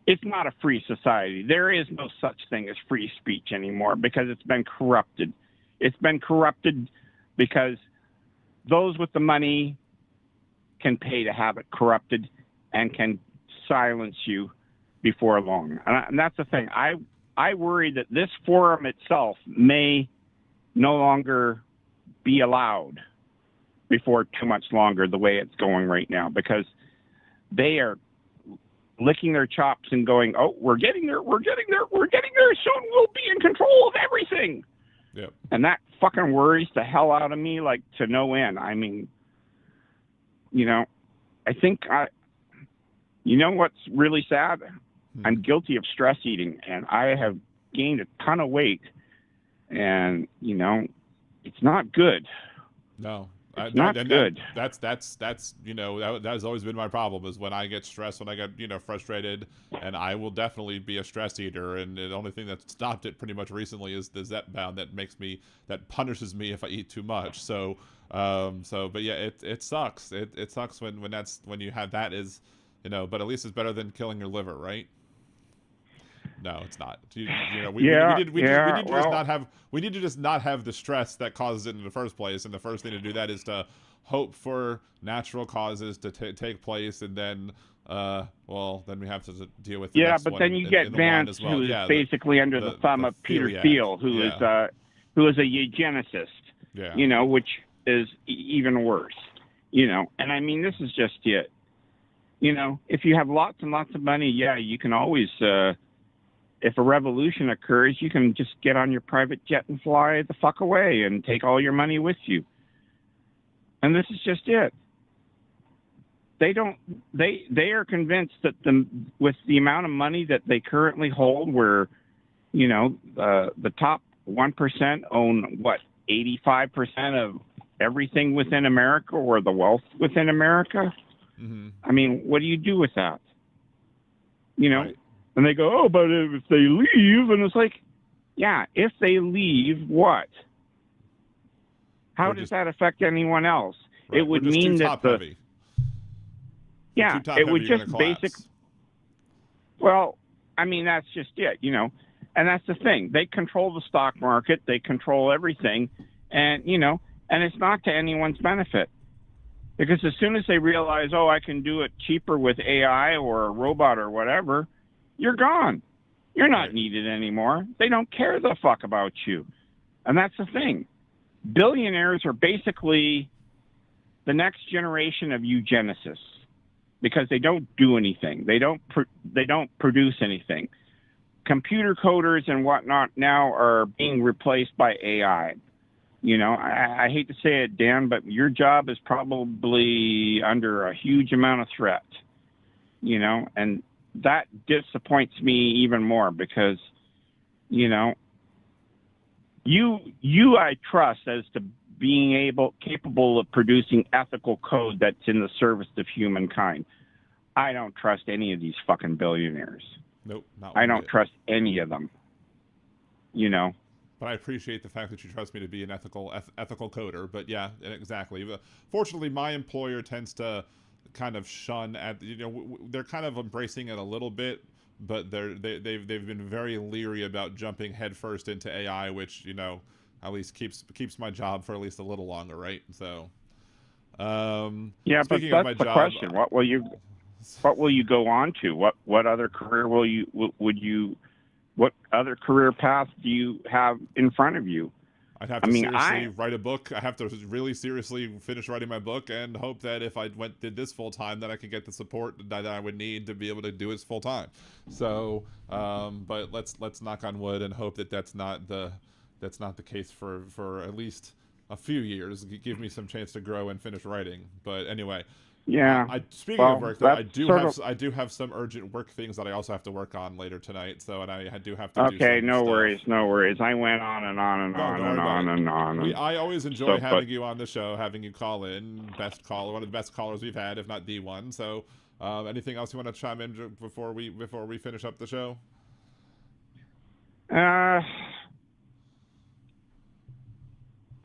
It's not a free society. There is no such thing as free speech anymore, because it's been corrupted. It's been corrupted because those with the money can pay to have it corrupted and can silence you before long. And that's the thing. I worry that this forum itself may no longer be allowed before too much longer, the way it's going right now, because they are licking their chops and going, oh, we're getting there soon. We'll be in control of everything. Yep. And that fucking worries the hell out of me, like, to no end. I mean, I think what's really sad? I'm guilty of stress eating, and I have gained a ton of weight, and, it's not good. No, It's not good. That's you know, that has always been my problem, is when I get stressed, when I get, you know, frustrated, and I will definitely be a stress eater, and the only thing that stopped it pretty much recently is the Zepbound that punishes me if I eat too much. So but yeah, it sucks. It sucks when you have that as, you know, but at least it's better than killing your liver, right? No, it's not. You know, we need to just not have the stress that causes it in the first place. And the first thing to do that is to hope for natural causes to take place, and then, then we have to deal with the next but one then you get in Vance, well. who is basically under the thumb of Peter Thiel, who is a eugenicist. Yeah. You know, which is even worse. You know, and I mean, this is just it. You know, if you have lots and lots of money, yeah, you can always. If a revolution occurs, you can just get on your private jet and fly the fuck away and take all your money with you. And this is just it. They are convinced that with the amount of money that they currently hold, where, you know, the top 1% own 85% of everything within America, or the wealth within America. Mm-hmm. I mean, what do you do with that? You know? Right. And they go, oh, but if they leave, and it's like, yeah, if they leave, what? How does that affect anyone else? Right. It would mean that heavy. Yeah, it would just Well, I mean, that's just it, you know, and that's the thing. They control the stock market, they control everything, and you know, and it's not to anyone's benefit. Because as soon as they realize, oh, I can do it cheaper with AI or a robot or whatever, you're gone. You're not needed anymore. They don't care the fuck about you. And that's the thing. Billionaires are basically the next generation of eugenicists, because they don't do anything. They don't produce anything. Computer coders and whatnot now are being replaced by AI. You know, I hate to say it, Dan, but your job is probably under a huge amount of threat. You know, and that disappoints me even more, because, you know, you I trust as to being capable of producing ethical code that's in the service of humankind. I don't trust any of these fucking billionaires. Nope, not I don't trust any of them. You know. But I appreciate the fact that you trust me to be an ethical coder. But yeah, exactly. Fortunately, my employer tends to kind of shun they're kind of embracing it a little bit, but they've been very leery about jumping headfirst into AI, which, you know, at least keeps my job for at least a little longer, right? So yeah, but that's the question. What will you go on to? What other career what other career path do you have in front of you? I'd have to seriously write a book. I have to really seriously finish writing my book, and hope that if I did this full time, that I could get the support that I would need to be able to do it full time. So, but let's knock on wood and hope that that's not the case for at least a few years. Give me some chance to grow and finish writing. But anyway. Yeah. Speaking of work, though, I do have some urgent work things that I also have to work on later tonight. So, and I do have to. Okay, do some no stuff. worries. I went on and on and on. I always enjoy having you on the show, having you call in. One of the best callers we've had, if not the one. So, anything else you want to chime in before we finish up the show?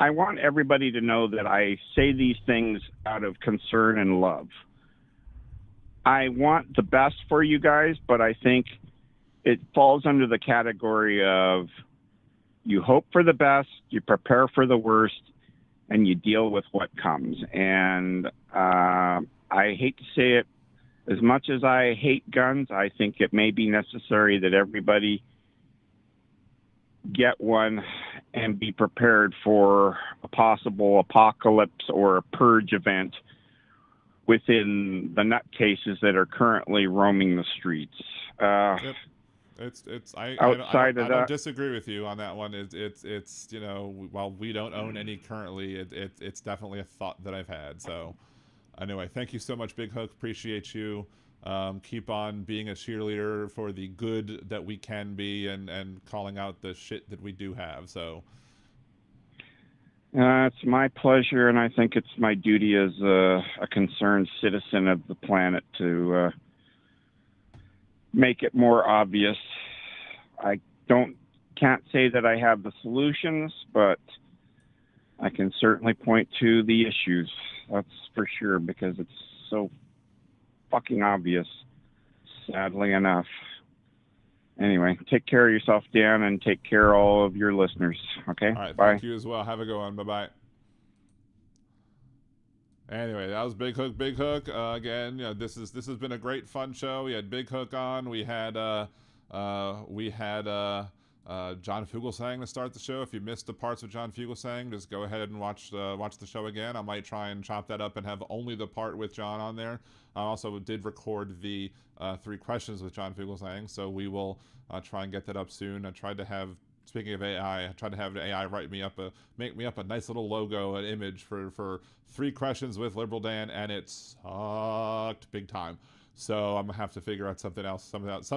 I want everybody to know that I say these things out of concern and love. I want the best for you guys, but I think it falls under the category of you hope for the best, you prepare for the worst, and you deal with what comes. And I hate to say it, as much as I hate guns, I think it may be necessary that everybody get one and be prepared for a possible apocalypse or a purge event within the nutcases that are currently roaming the streets. Yep. I don't disagree with you on that one. It's you know, while we don't own any currently, it's definitely a thought that I've had. So anyway, thank you so much, Big Hook. Appreciate you. Keep on being a cheerleader for the good that we can be, and calling out the shit that we do have. So It's my pleasure, and I think it's my duty as a concerned citizen of the planet to make it more obvious. I can't say that I have the solutions, but I can certainly point to the issues. That's for sure, because it's so fucking obvious, sadly enough. Anyway, take care of yourself, Dan, and take care of all of your listeners. Okay? All right, bye. Thank you as well. Have a good one. Bye-bye. Anyway, that was Big Hook. Big Hook. Again, this has been a great fun show. We had Big Hook on. We had John Fugelsang to start the show. If you missed the parts of John Fugelsang, just go ahead and watch the show again. I might try and chop that up and have only the part with John on there. I also did record the 3 questions with John Fugelsang, so we will try and get that up soon. I tried to have, speaking of AI, I tried to have the AI make me up a nice little logo, an image for 3 questions with Liberal Dan, and it sucked big time. So I'm gonna have to figure out something else,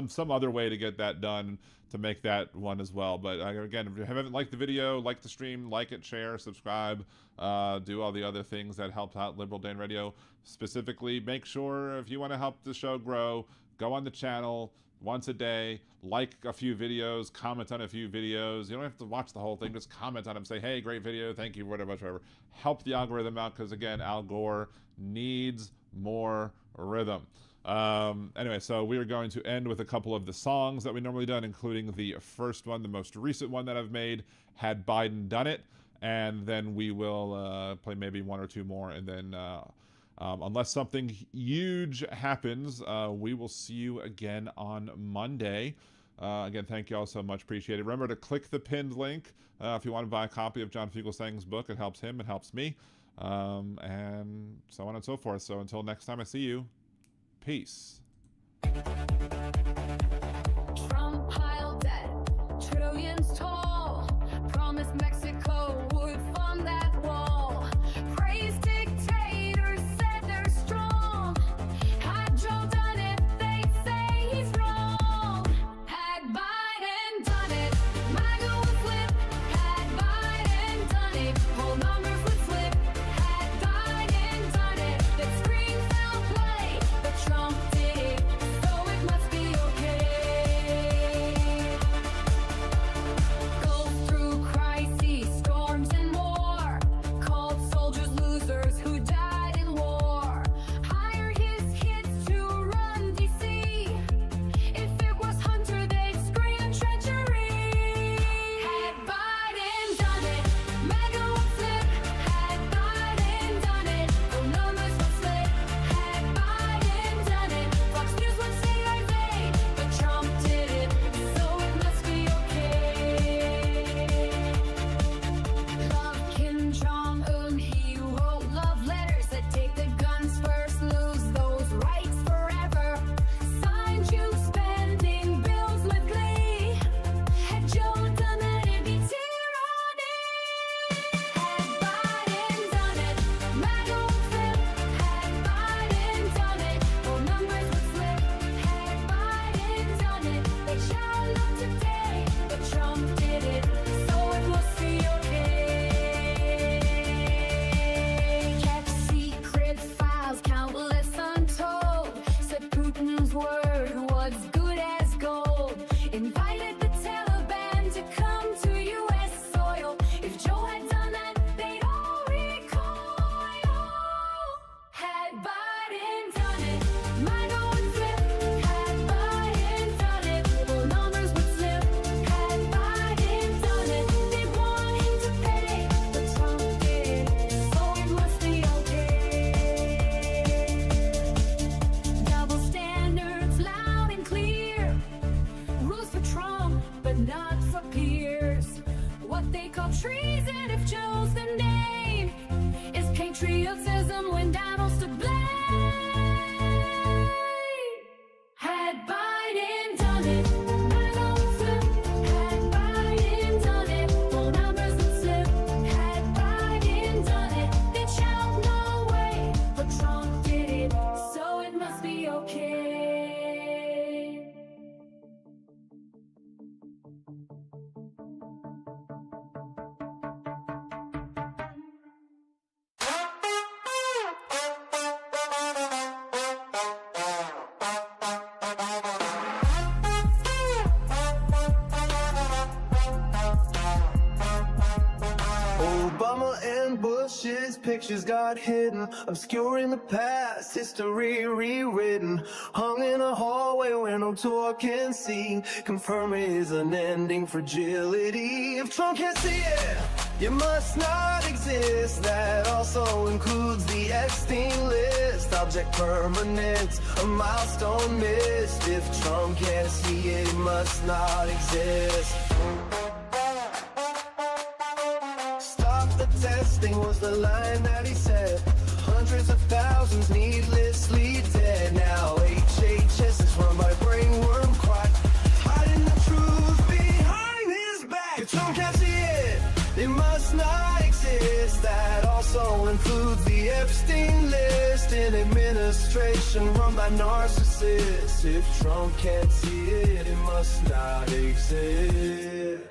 some other way to get that done, to make that one as well. But again, if you haven't liked the video, like the stream, like it, share, subscribe, do all the other things that help out Liberal Dan Radio. Specifically, make sure if you want to help the show grow, go on the channel once a day, like a few videos, comment on a few videos. You don't have to watch the whole thing, just comment on them, say, hey, great video, thank you, whatever. Help the algorithm out, because again, Al Gore needs more rhythm. Anyway, so we are going to end with a couple of the songs that we normally done, including the first one, the most recent one that I've made, Had Biden Done It, and then we will play maybe 1 or 2 more, and then unless something huge happens, we will see you again on Monday. Again, thank you all so much. Appreciate it. Remember to click the pinned link if you want to buy a copy of John Fugelsang's book. It helps him, it helps me, and so on and so forth. So until next time I see you, peace. Trump piled debt, trillions tall, promised Mexico would fund that wall, praised dictators, said they're strong, had Joe done it, they'd say he's wrong, had Biden done it, MAGA would flip, had Biden done it, whole numbers would flip, had Biden done it, they'd scream foul play, but Trump did it, so it must be okay. Goes through crises, storms and war, called soldiers losers who died in war, hire his kids to run DC, if it was Hunter they'd scream treachery. Had Biden done it, MAGA would flip, had Biden done it, the numbers would slip, had Biden done it, Fox News would say like they, but Trump did it, so it must be okay. Love Kim Jong-un, he wrote love letters that take the guns first, lose those rights forever, signed you spending bills with glee, had Joe done that it'd be tyranny. Had Biden done it, MAGA would flip, had Biden done it, whole numbers would slip, had Biden done it, they shout love today, but Trump did it, so it must be okay. Kept secret files, countless untold, said Putin's word was good as gold, invited the Taliban to come to U.S. soil, if Joe had done that, they'd all recoil. Had Biden done it, MAGA would flip, had Biden done it, whole numbers would slip, had Biden done it, they'd want him to pay, but Trump did it, so it must be okay. Double standards loud and clear, rules for Trump, but not for peers. What they call treason, if Joe's the name, is patriotism when Donald's to blame. Had Biden done it, MAGA would flip, had Biden done it, whole numbers would slip, had Biden done it, they'd shout no way, but Trump did it, so it must be okay. pictures got hidden, obscuring the past, history rewritten. Hung in a hallway where no door can see, confirming his unending fragility. If Trump can't see it, you must not exist. That also includes the Epstein list. Object permanent, a milestone missed. If Trump can't see it, he must not exist. Stop the testing was the line that he said. Hundreds of thousands needlessly dead. Now HHS is run by brainworm quack, hiding the truth behind his back. If Trump can't see it, it must not exist. That also includes the Epstein list. An administration run by narcissists. If Trump can't see it, it must not exist.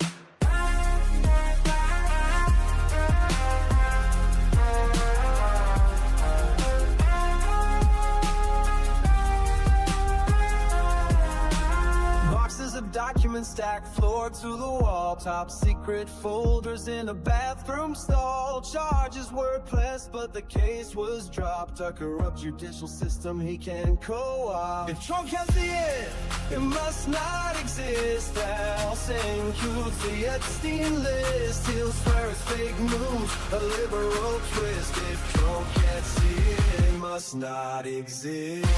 Documents stacked floor to the wall, top secret folders in a bathroom stall. Charges were pressed but the case was dropped. A corrupt judicial system he can co-opt. If Trump can't see it, it must not exist. That also includes the Epstein list. He'll swear it's fake news, a liberal twist. If Trump can't see it, it must not exist.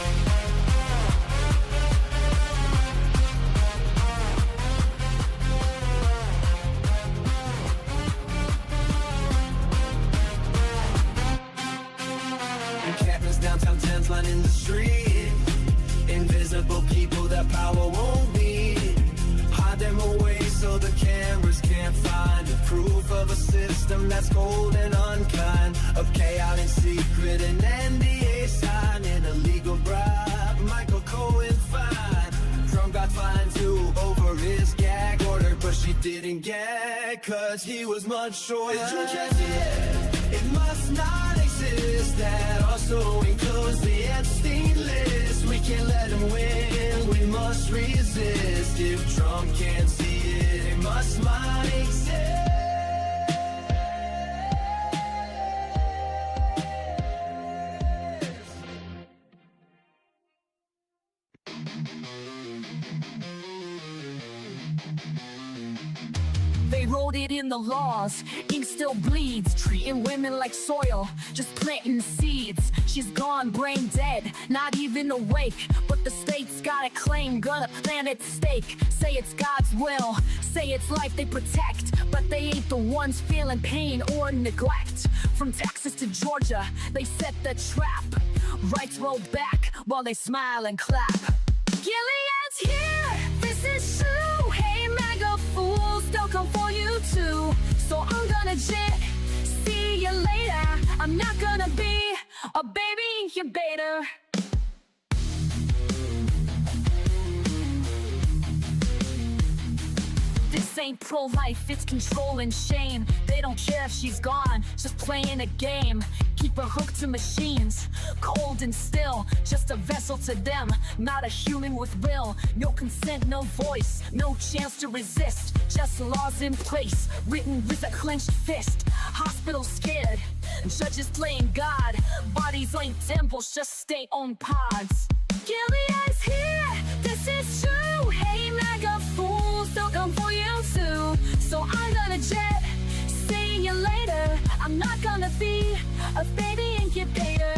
Encampments downtown, tents lining the street. Invisible people that power won't need. Hide them away so the cameras can't find the proof of a system that's cold and unkind. Of chaos in secret and NDA sign. An illegal bribe, Michael Cohen fine. Trump got fined too over his gag order, but she didn't gag cause he was much shorter. It must not exist. That also includes the Epstein list. We can't let him win, we must resist. If Trump can't see it, it must not exist. They wrote it in the laws, ink still bleeds. Treating women like soil, just planting seeds. She's gone, brain dead, not even awake. But the state's got a claim, gonna plant its stake. Say it's God's will, say it's life they protect. But they ain't the ones feeling pain or neglect. From Texas to Georgia, they set the trap. Rights rolled back while they smile and clap. Gilead's here, this is true. Hey MAGA fools, they'll come for you too. So I'm gonna jet, see you later. I'm not gonna be a baby incubator. This ain't pro-life, it's control and shame. They don't care if she's gone, just playing a game. Keep her hooked to machines, cold and still. Just a vessel to them, not a human with will. No consent, no voice, no chance to resist. Just laws in place, written with a clenched fist. Hospitals scared, judges playing God. Bodies ain't temples, just stay on pods. Gilead's here, this is true. Hey MAGA fools, they'll come for you too. So I'm gonna jet, see you later. I'm not gonna be a baby incubator.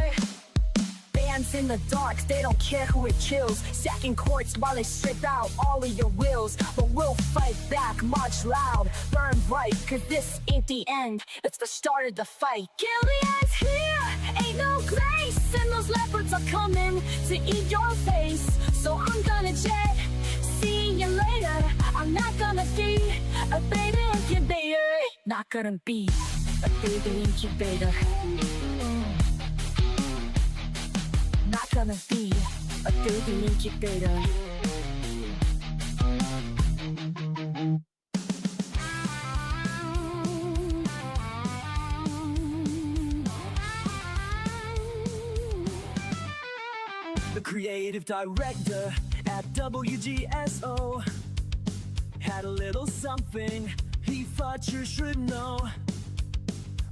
Bands in the dark, they don't care who it kills. Sacking courts while they strip out all of your wills. But we'll fight back, march loud, burn bright. Cause this ain't the end, it's the start of the fight. Gilead's here, ain't no grace. And those leopards are coming to eat your face. So I'm gonna jet, see you later. I'm not gonna be a baby incubator. Not gonna be a baby incubator. Not gonna be a baby incubator. The creative director at WGSO had a little something he thought you should know.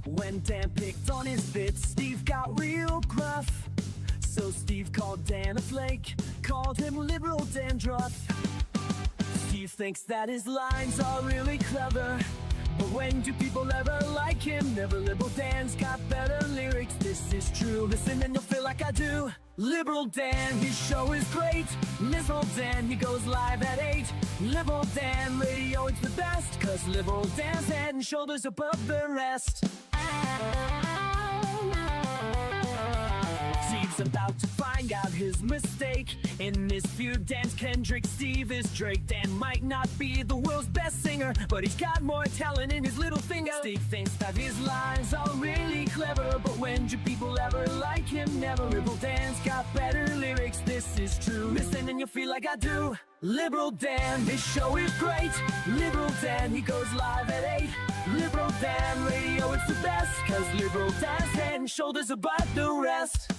When Dan picked on his bits, Steve got real gruff. So Steve called Dan a flake, called him liberal dandruff. Steve thinks that his lines are really clever, but when do people ever like him? Never. Liberal Dan's got better lyrics, this is true. Listen and you'll feel like I do. Liberal Dan, his show is great. Liberal Dan, he goes live at 8. Liberal Dan radio, it's the best, cause Liberal Dan's head and shoulders above the rest. Steve's about to find out his mistake. In this feud, Dan's Kendrick, Steve is Drake. Dan might not be the world's best singer, but he's got more talent in his little finger. Steve thinks that his lines are really clever, but when do people ever like him? Never. Liberal Dan's got better lyrics, this is true. Listen and you'll feel like I do. Liberal Dan, his show is great. Liberal Dan, he goes live at 8. Liberal Dan radio, it's the best, cause Liberal Dan's head and shoulders above the rest.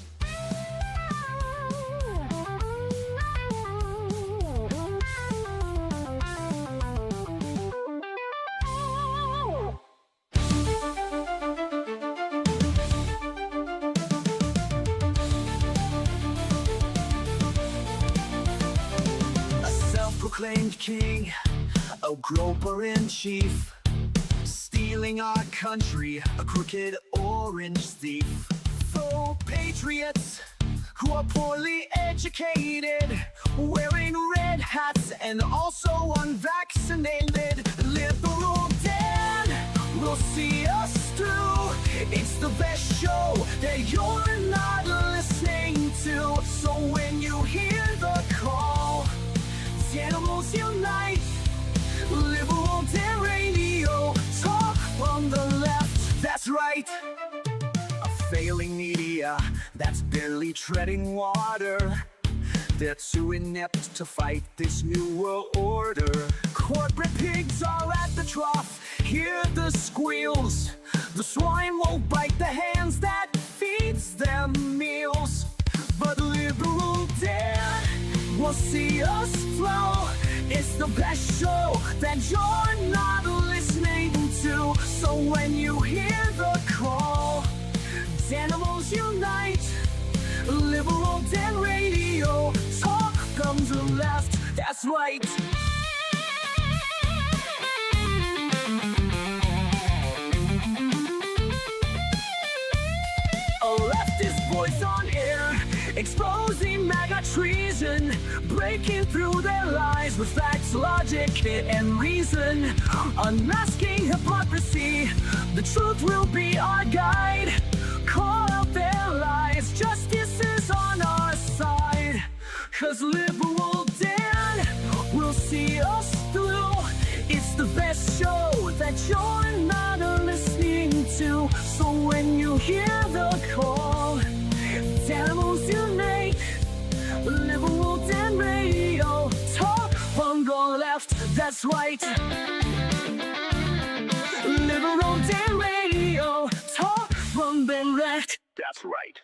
Proclaimed king, a groper-in-chief, stealing our country, a crooked orange thief. Faux patriots who are poorly educated, wearing red hats and also unvaccinated. Liberal Dan will see us through. It's the best show that you're not listening to. So when you hear the call, animals unite. Liberal Dan radio, talk on the left, that's right. A failing media that's barely treading water. They're too inept to fight this new world order. Corporate pigs are at the trough, hear the squeals. The swine won't bite the hands that feeds them meals. But Liberal Dan will see us flow. It's the best show that you're not listening to. So when you hear the call, animals unite. Liberal Dan radio, talk comes to left, that's right. A leftist voice on air, exposing MAGA treason, breaking through their lies with facts, logic, and reason. Unmasking hypocrisy, the truth will be our guide. Call out their lies, justice is on our side. Cause Liberal Dan will see us through. It's the best show that you're not listening to. So when you hear the call, animals unite. Liberal Dan radio, talk on the left, that's right. Liberal Dan radio, talk on the left, that's right.